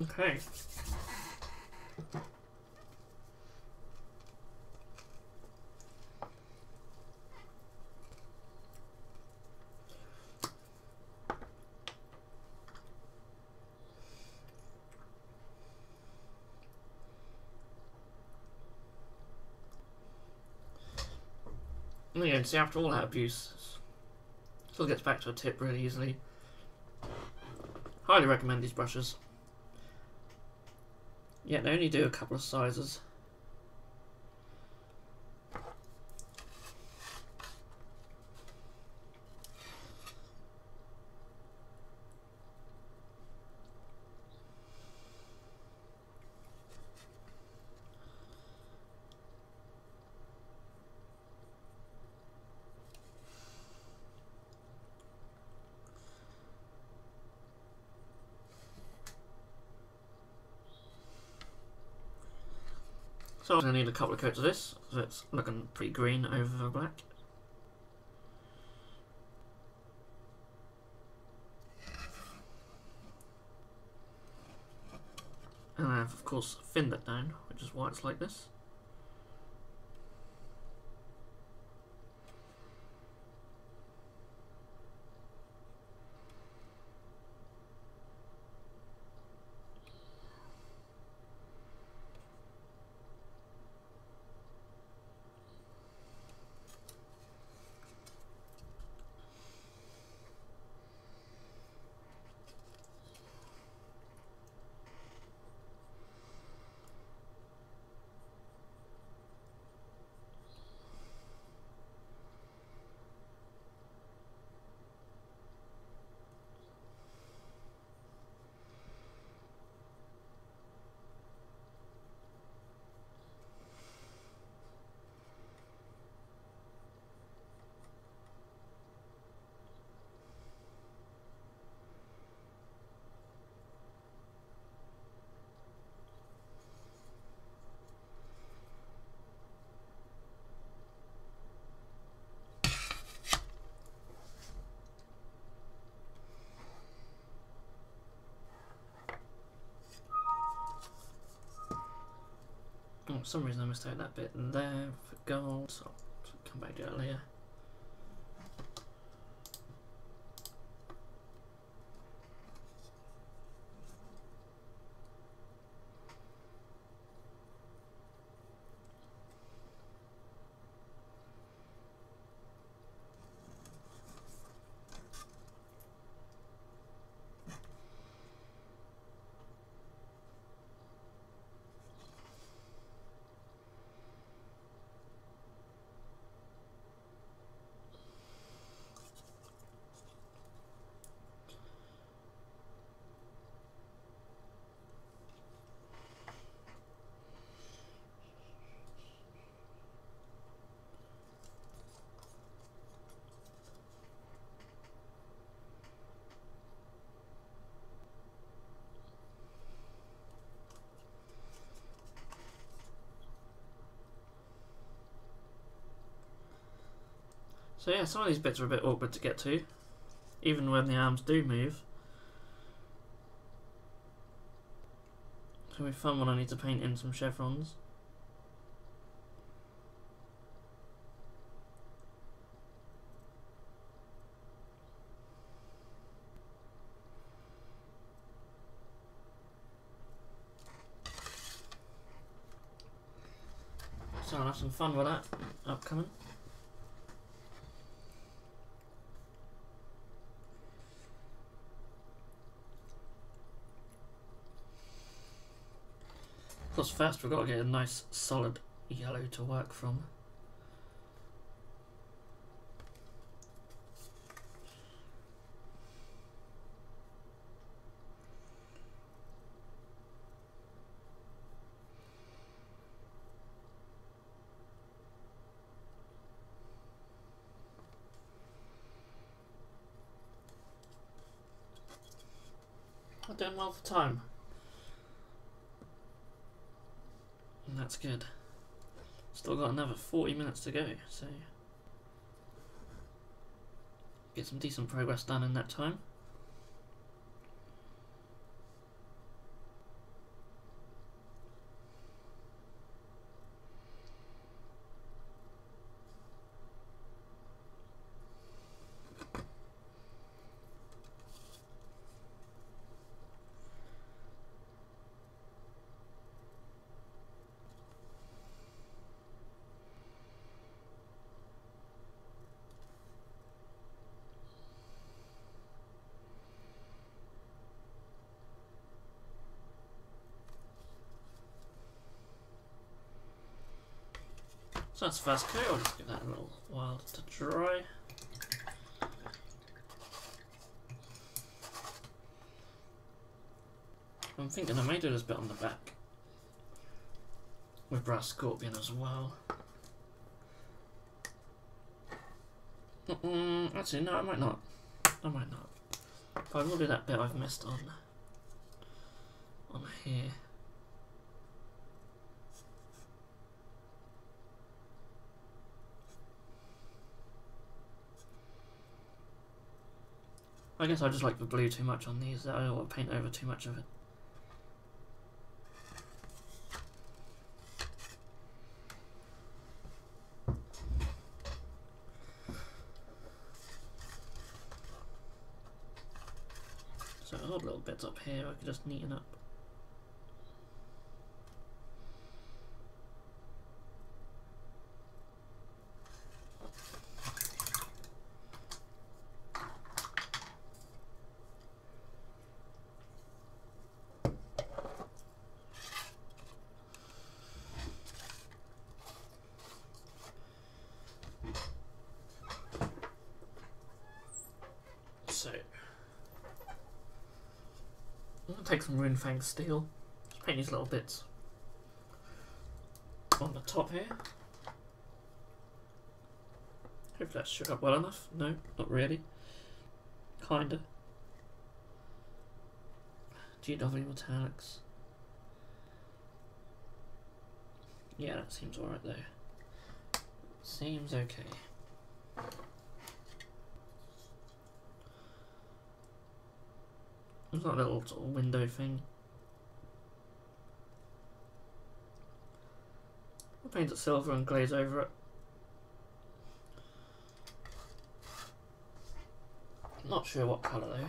Okay. Yeah, see, after all that abuse, still gets back to a tip really easily. Highly recommend these brushes. Yeah, they only do a couple of sizes. So I'm going to need a couple of coats of this, so it's looking pretty green over the black. And I've of course thinned it down, which is why it's like this. Oh, for some reason I missed out that bit there for gold, so I'll come back to it later. So yeah, some of these bits are a bit awkward to get to, even when the arms do move. It's going to be fun when I need to paint in some chevrons. So I'll have some fun with that upcoming. Of course, first we've got to get a nice solid yellow to work from. I'm doing well for time. And that's good. Still got another 40 minutes to go, so get some decent progress done in that time. So that's the first coat. I'll just give that a little while to dry. I'm thinking I may do this bit on the back with Brass Scorpion as well. Actually, no, I might not. I might not. But I will do that bit I've missed on here. I guess I just like the blue too much on these, that I don't want to paint over too much of it. So odd little bits up here I could just neaten up. So, I'm going to take some Runefang steel, just paint these little bits on the top here. Hopefully that shook up well enough. No, not really. Kinda. GW metallics. Yeah, that seems alright there. Seems okay. There's that little sort of window thing. paint it silver and glaze over it. Not sure what colour though.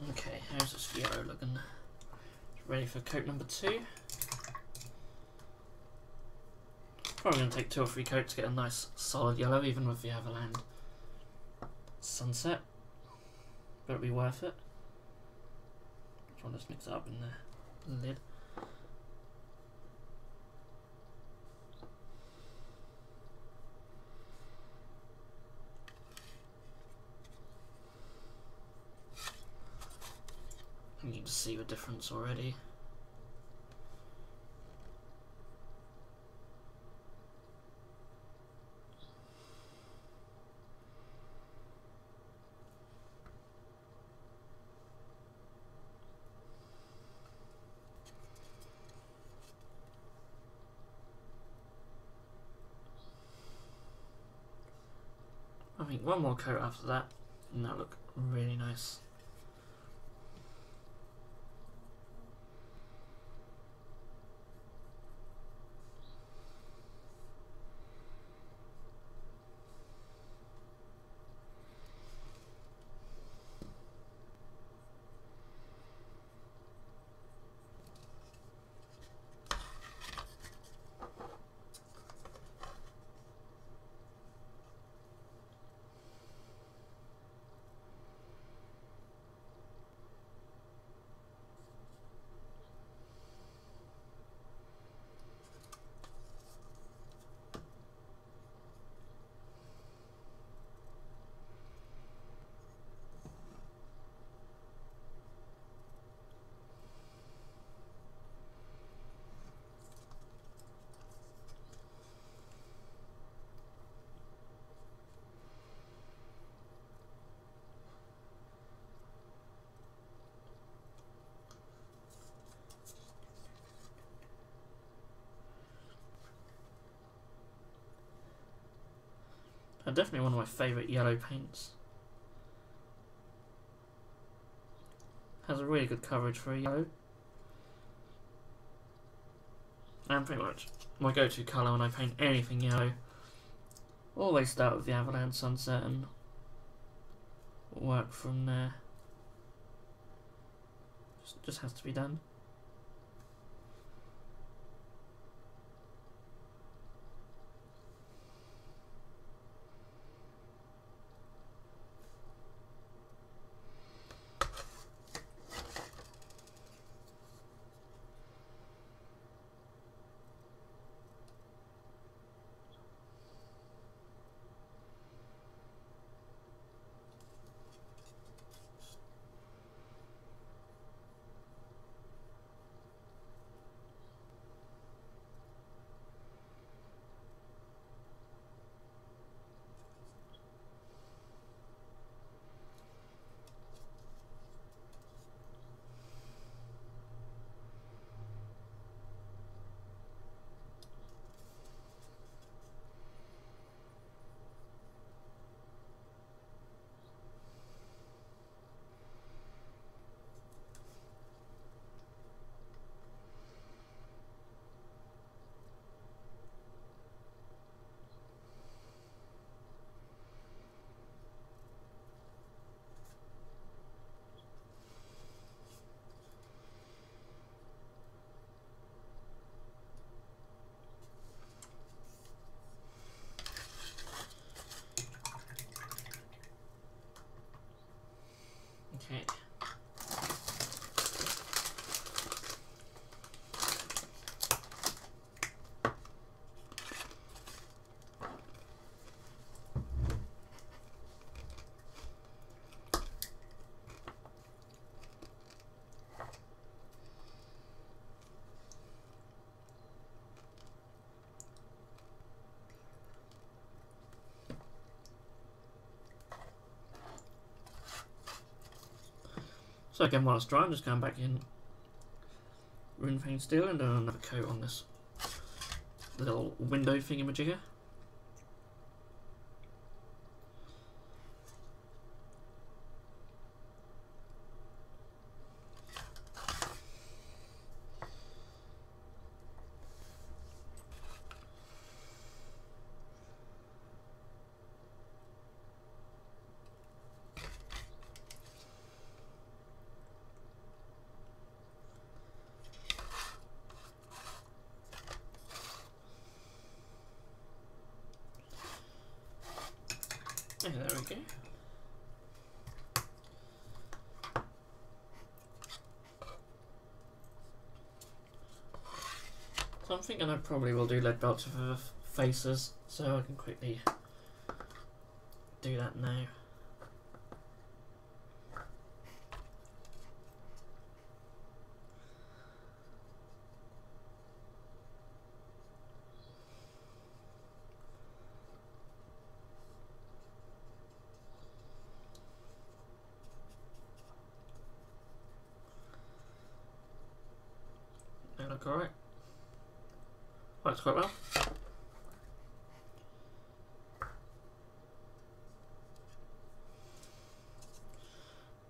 Okay, how's this yellow looking? Ready for coat number 2. Probably going to take 2 or 3 coats to get a nice solid yellow, even with the Everland sunset. But it'll be worth it. I'll just mix it up in the lid. You can see the difference already. I think one more coat after that, and that'll look really nice. Definitely one of my favourite yellow paints. Has a really good coverage for a yellow. And pretty much my go-to colour when I paint anything yellow. Always start with the Everland sunset and work from there. Just has to be done. So again, while it's dry, I'm just going back in Rune Pane Steel and doing another coat on this little window thingamajigger. Yeah, there we go. So I'm thinking I probably will do lead belcher for faces, so I can quickly do that now. They look alright. Works quite well.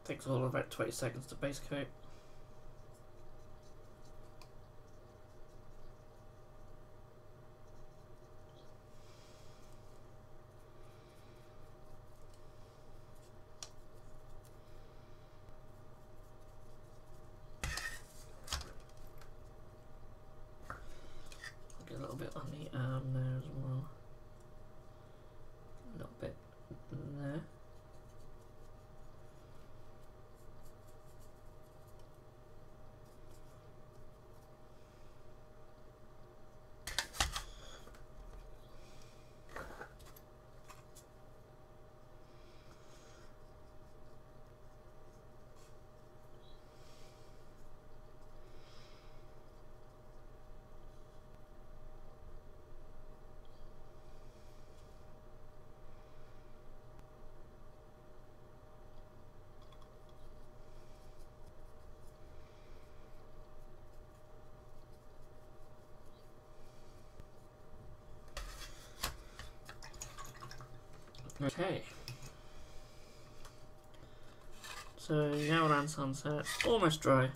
Takes all of about 20 seconds to base coat. Get a little bit on the arm there as well. A little bit there. Okay. So Yaoran Sunset, almost dry.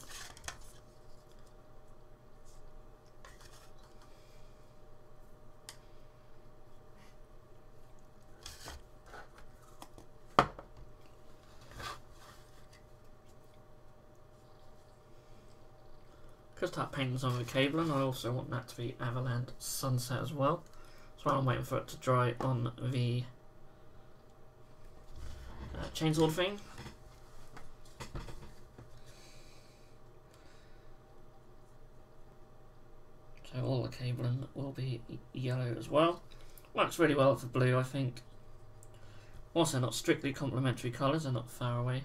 Could start painting some of the cable, and I also want that to be Avalanche Sunset as well. So I'm waiting for it to dry on the chainsaw thing. So all the cabling will be yellow as well. Works really well for blue, I think. Also not strictly complementary colours, they're not far away.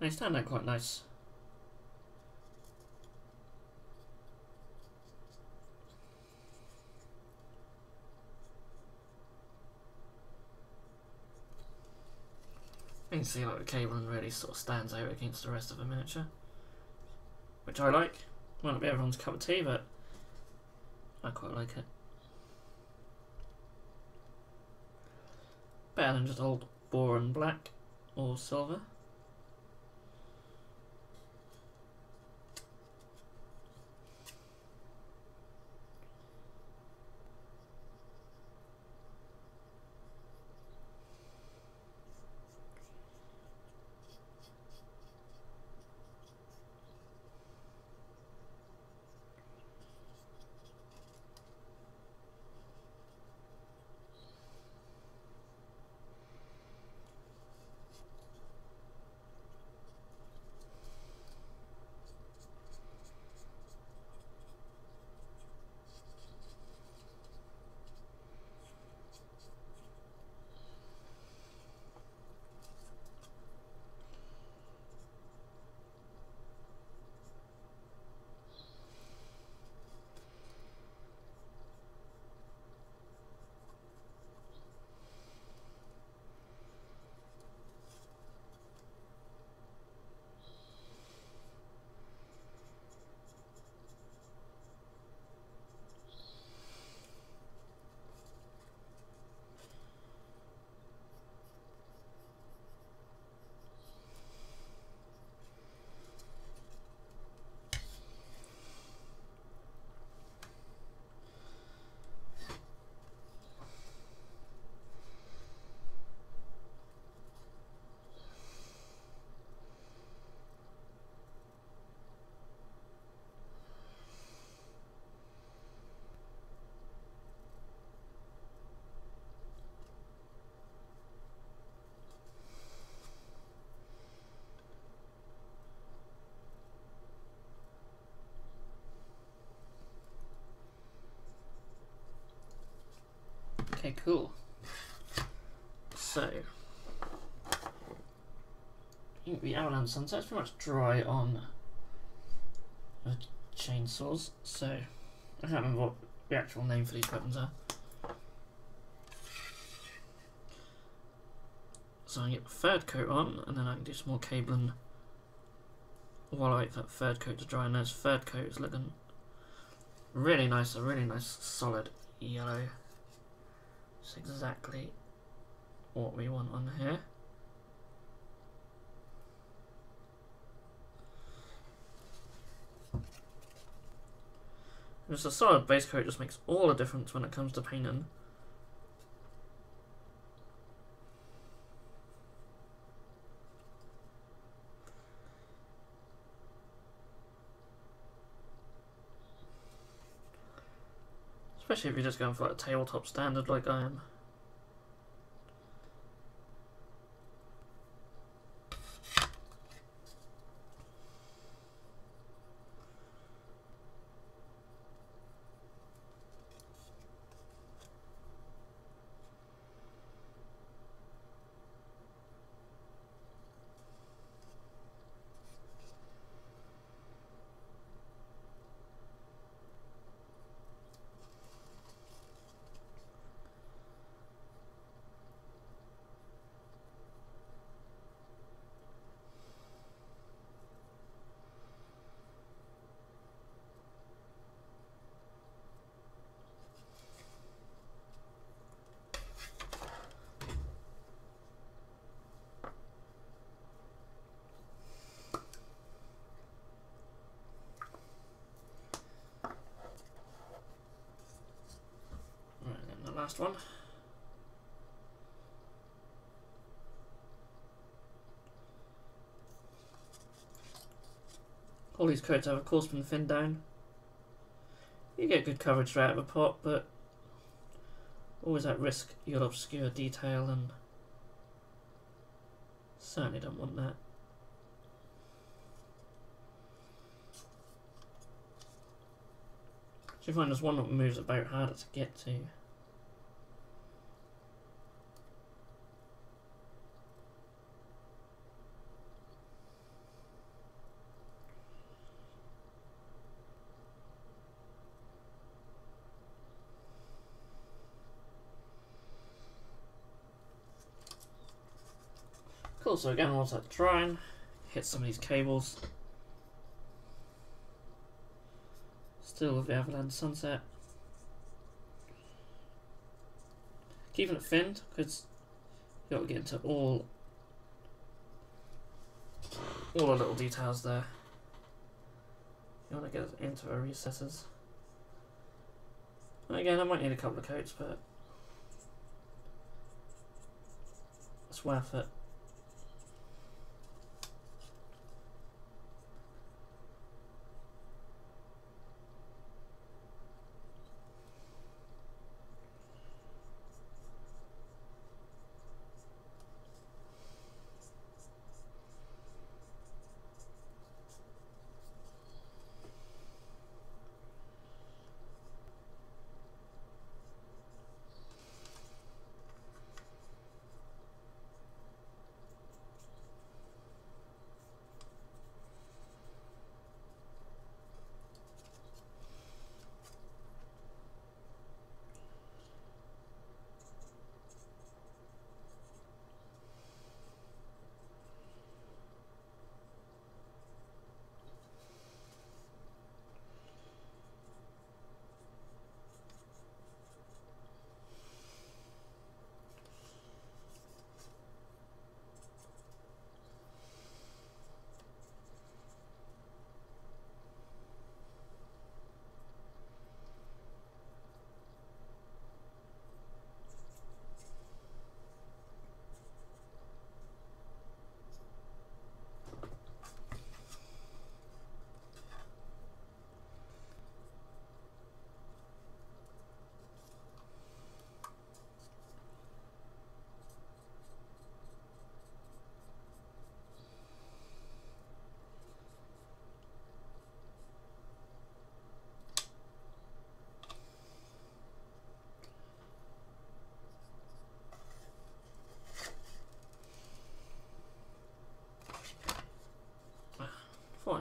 They stand out quite nice. You can see like the cabling really sort of stands out against the rest of the miniature, which I like. Might not be everyone's cup of tea, but I quite like it. Better than just old boring black or silver. Okay, cool. So, the Avalanche Sunset is pretty much dry on the chainsaws, so I can't remember what the actual name for these weapons are. So I can get the third coat on, and then I can do some more cabling while I wait for that third coat to dry. And this third coat is looking really nice, a really nice solid yellow. It's exactly what we want on here. Just a solid base coat just makes all the difference when it comes to painting. Especially if you're just going for like a tabletop standard like I am. Last one. All these coats have of course been thinned down. You get good coverage straight out of a pot, but always at risk you'll obscure detail, and certainly don't want that. So you find there's one that moves about harder to get to. Cool, so again, once that's drying, hit some of these cables. Still with the Avalanche Sunset. Keeping it thinned, because you've got to get into all the little details there. You want to get into the recesses. And again, I might need a couple of coats, but it's worth it.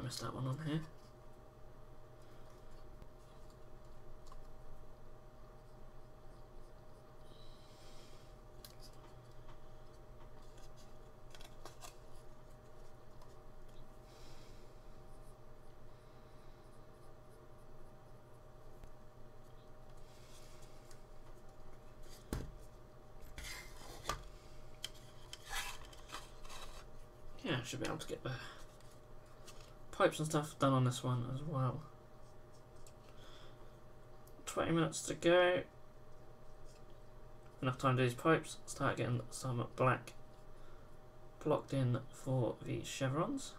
I missed that one on here. Yeah, I should be able to get the pipes and stuff done on this one as well. 20 minutes to go. Enough time to do these pipes. Start getting some black blocked in for the chevrons.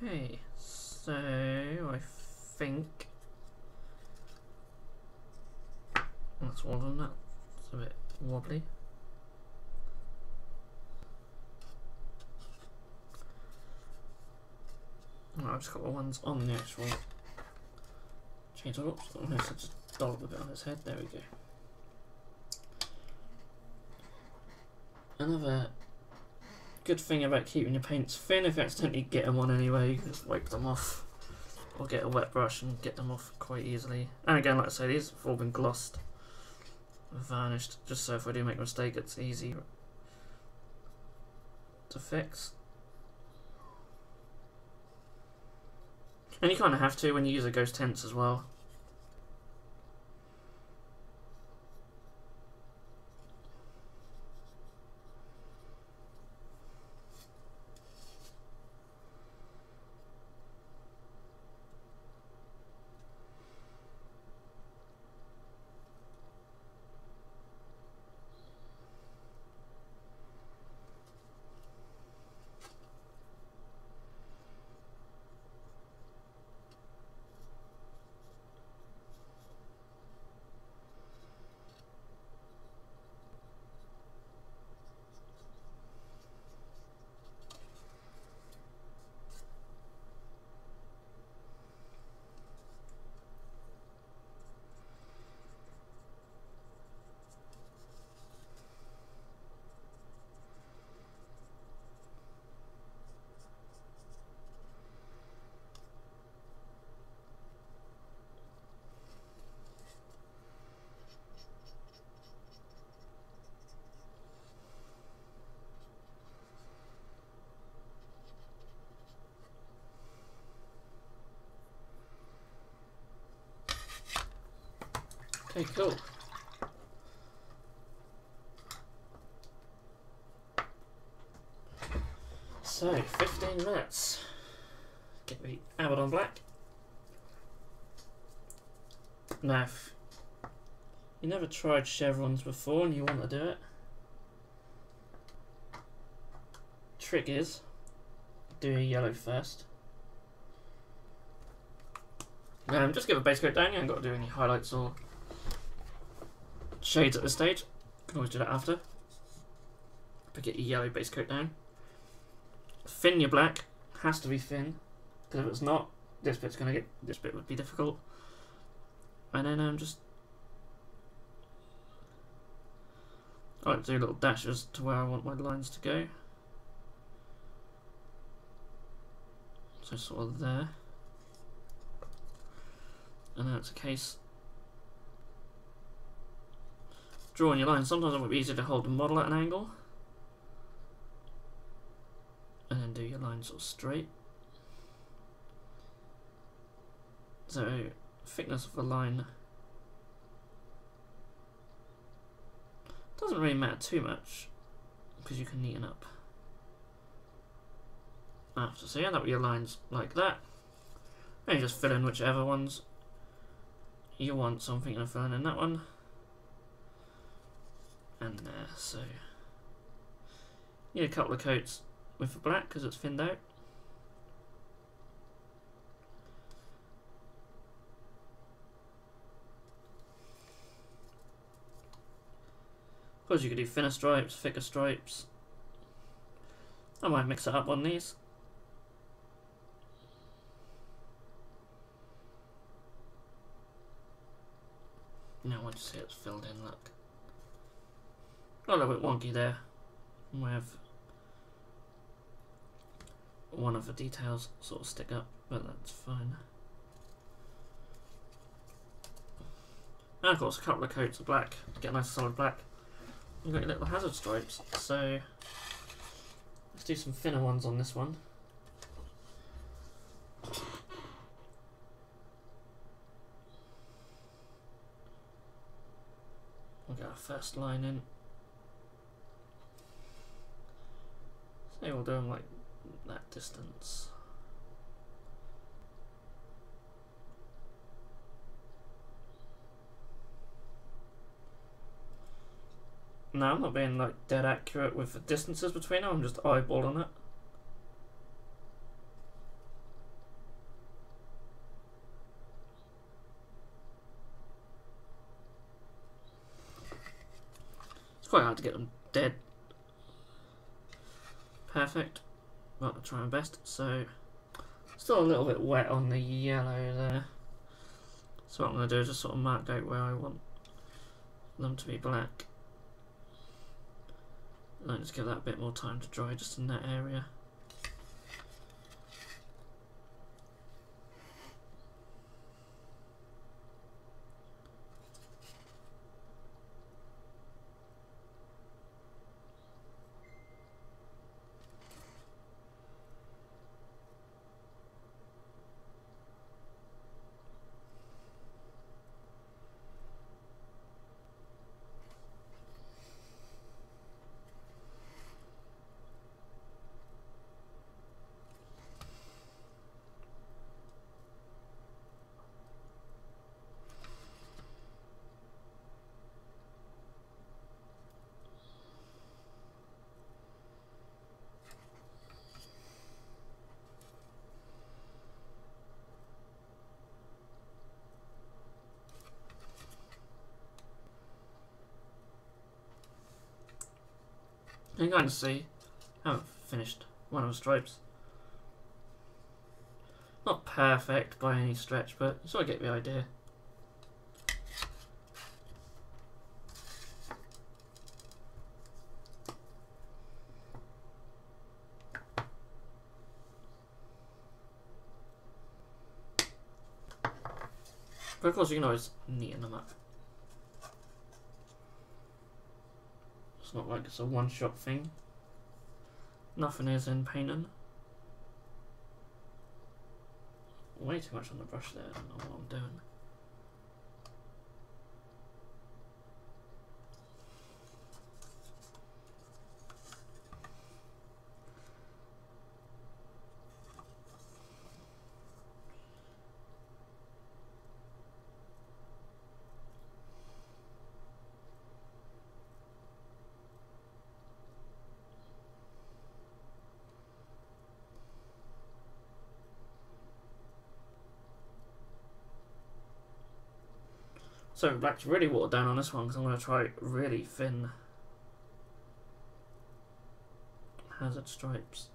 Okay, so I think that's one of them. That's a bit wobbly. I've just got the ones on the actual chainsaw. Oops, I just dollop a bit on his head. There we go. Another good thing about keeping your paints thin, if you accidentally get them on anyway, you can just wipe them off or get a wet brush and get them off quite easily. And again, like I say, these have all been glossed, varnished, just so if I do make a mistake it's easy to fix. And you kind of have to when you use a ghost tints as well. Okay, cool. So, 15 minutes. Get the Abaddon Black. Now, if you never tried chevrons before and you want to do it, trick is, do a yellow first. Just give a base coat down. You haven't got to do any highlights or shades at this stage. You can always do that after. But get your yellow base coat down. Thin your black. Has to be thin, because if it's not, this bit would be difficult. And then just I like to do little dashes to where I want my lines to go. So sort of there. And then it's a case drawing your lines. Sometimes it might be easier to hold the model at an angle. And then do your line sort of straight. So thickness of the line doesn't really matter too much because you can neaten up after. So you end up with your lines like that. And you just fill in whichever ones you want. So I'm thinking of filling in that one and there. So you need a couple of coats with the black because it's thinned out. Of course you could do thinner stripes, thicker stripes. I might mix it up on these. Now once you see it's filled in, look. A little bit wonky there. We have one of the details sort of stick up, but that's fine. And of course a couple of coats of black to get a nice solid black. You've got your little hazard stripes, so let's do some thinner ones on this one. We'll get our first line in. So we'll do them like that distance. No, I'm not being like dead accurate with the distances between them, I'm just eyeballing it. It's quite hard to get them dead perfect, but I'll try my best. So still a little bit wet on the yellow there. So what I'm going to do is just sort of mark out where I want them to be black. And then just give that a bit more time to dry just in that area. You can kind of see I haven't finished one of the stripes. Not perfect by any stretch, but you sort of get the idea. But of course you can always neaten them up. It's not like it's a one-shot thing. Nothing is in painting. Way too much on the brush there, I don't know what I'm doing. So black's really watered down on this one because I'm going to try really thin hazard stripes.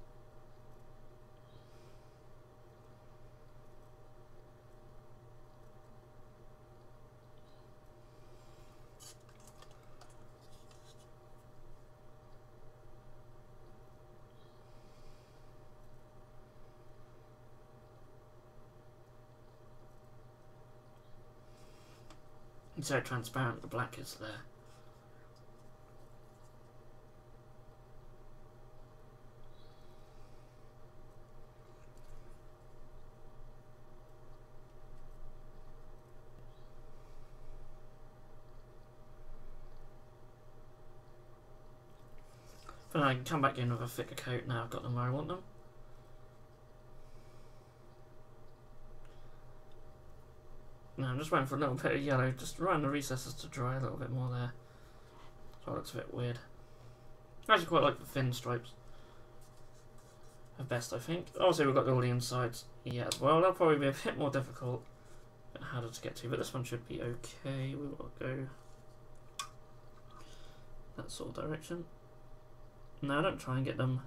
It's so transparent the black is there. But I can come back in with a thicker coat now I've got them where I want them. Now I'm just waiting for a little bit of yellow, just around the recesses to dry a little bit more there. So it looks a bit weird. I actually quite like the thin stripes. At best, I think. Obviously we've got all the insides yet as well. That'll probably be a bit more difficult, a bit harder to get to, but this one should be okay. We will go that sort of direction. No, don't try and get them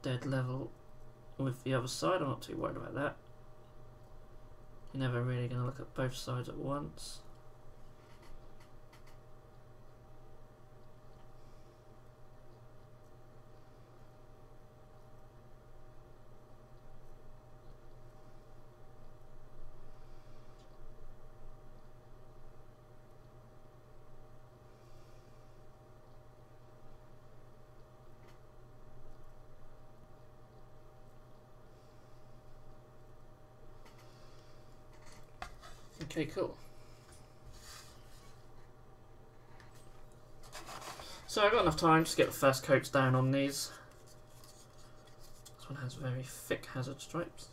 dead level with the other side. I'm not too worried about that. You're never really going to look at both sides at once. Okay, cool. So I've got enough time to get the first coats down on these. This one has very thick hazard stripes.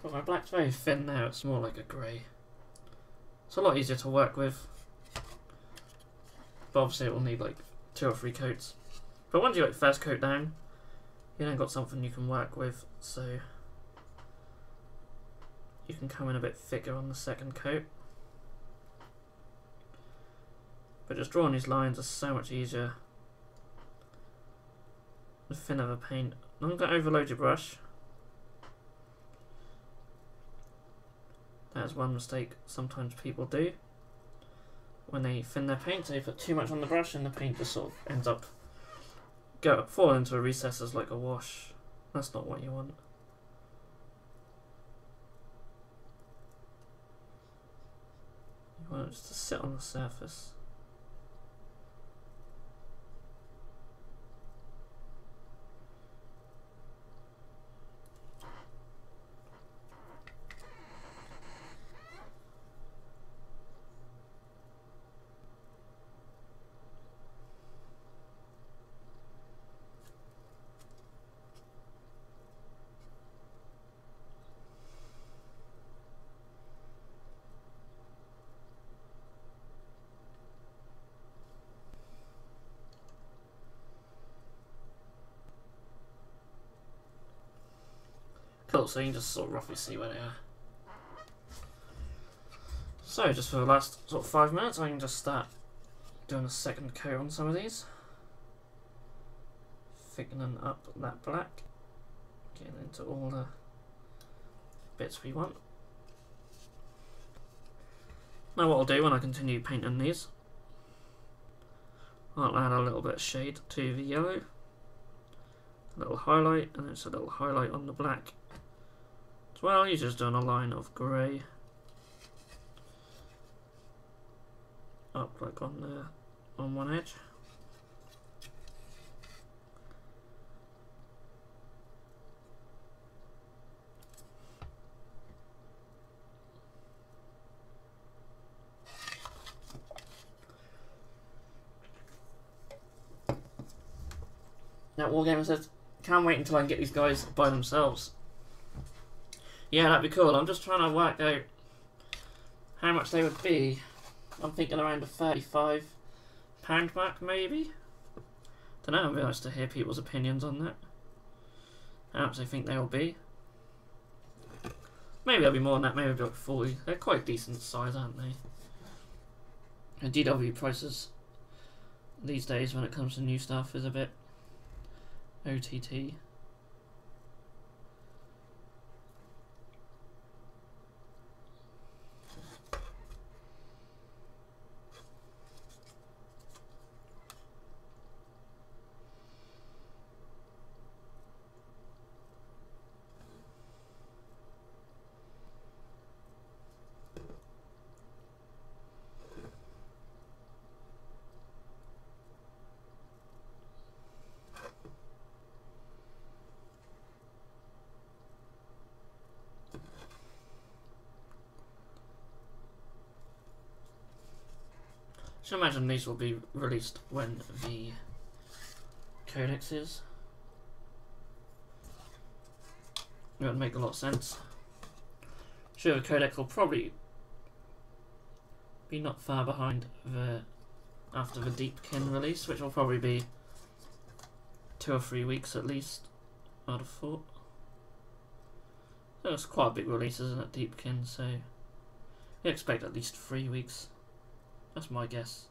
But my black's very thin now, it's more like a grey. It's a lot easier to work with. But obviously it will need like 2 or 3 coats. But once you get the first coat down, you then got something you can work with, so you can come in a bit thicker on the second coat. But just drawing these lines is so much easier. The thinner the paint. Don't go overload your brush. That's one mistake sometimes people do. When they thin their paint, they put too much on the brush and the paint just sort of ends up fall into a recesses like a wash. That's not what you want. You want it just to sit on the surface. Cool, so you can just sort of roughly see where they are. So just for the last sort of 5 minutes I can just start doing a second coat on some of these. Thickening up that black. Getting into all the bits we want. Now what I'll do when I continue painting these, I'll add a little bit of shade to the yellow. A little highlight, and it's a little highlight on the black. Well, you're just doing a line of grey up like on one edge. Now Wargamer says, can't wait until I can get these guys by themselves. Yeah, that'd be cool. I'm just trying to work out how much they would be. I'm thinking around the £35 mark, maybe? Don't know, I'd be nice to hear people's opinions on that. How much they think they will be. Maybe they'll be more than that, maybe they'll be like 40. They're quite decent size, aren't they? And DW prices these days when it comes to new stuff is a bit OTT. I should imagine these will be released when the codex is. It would make a lot of sense. Sure, the codex will probably be not far behind after the Deepkin release, which will probably be 2 or 3 weeks at least, I'd have thought. It's quite a big release, isn't it, Deepkin, so you expect at least 3 weeks. That's my guess.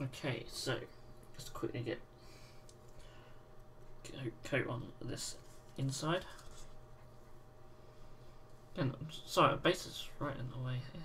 Okay, so just quickly get coat on this inside. Again, sorry, the base is right in the way here.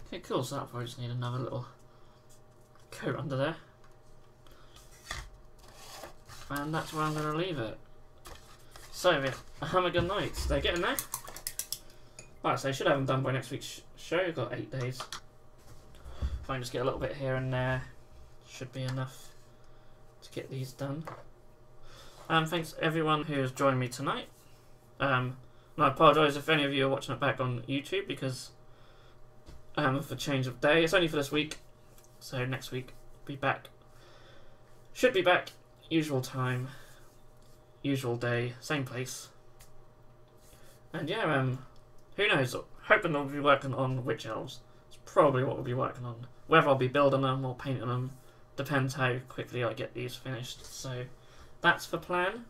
Okay, cool, so that'll probably just need another little coat under there. And that's where I'm going to leave it. So, yeah, Armiger Knights, they're getting there. Alright, so I should have them done by next week's show. We've got 8 days. If I can just get a little bit here and there, should be enough to get these done. Thanks everyone who has joined me tonight. And I apologise if any of you are watching it back on YouTube because of a change of day. It's only for this week, so next week be back. Should be back, usual time, usual day, same place. And yeah, who knows? Hoping I'll be working on Witch Elves. It's probably what we'll be working on. Whether I'll be building them or painting them depends how quickly I get these finished. So that's the plan.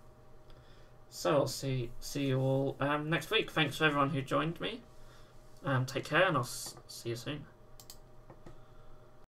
So I'll see you all next week. Thanks for everyone who joined me. Take care, and I'll see you soon.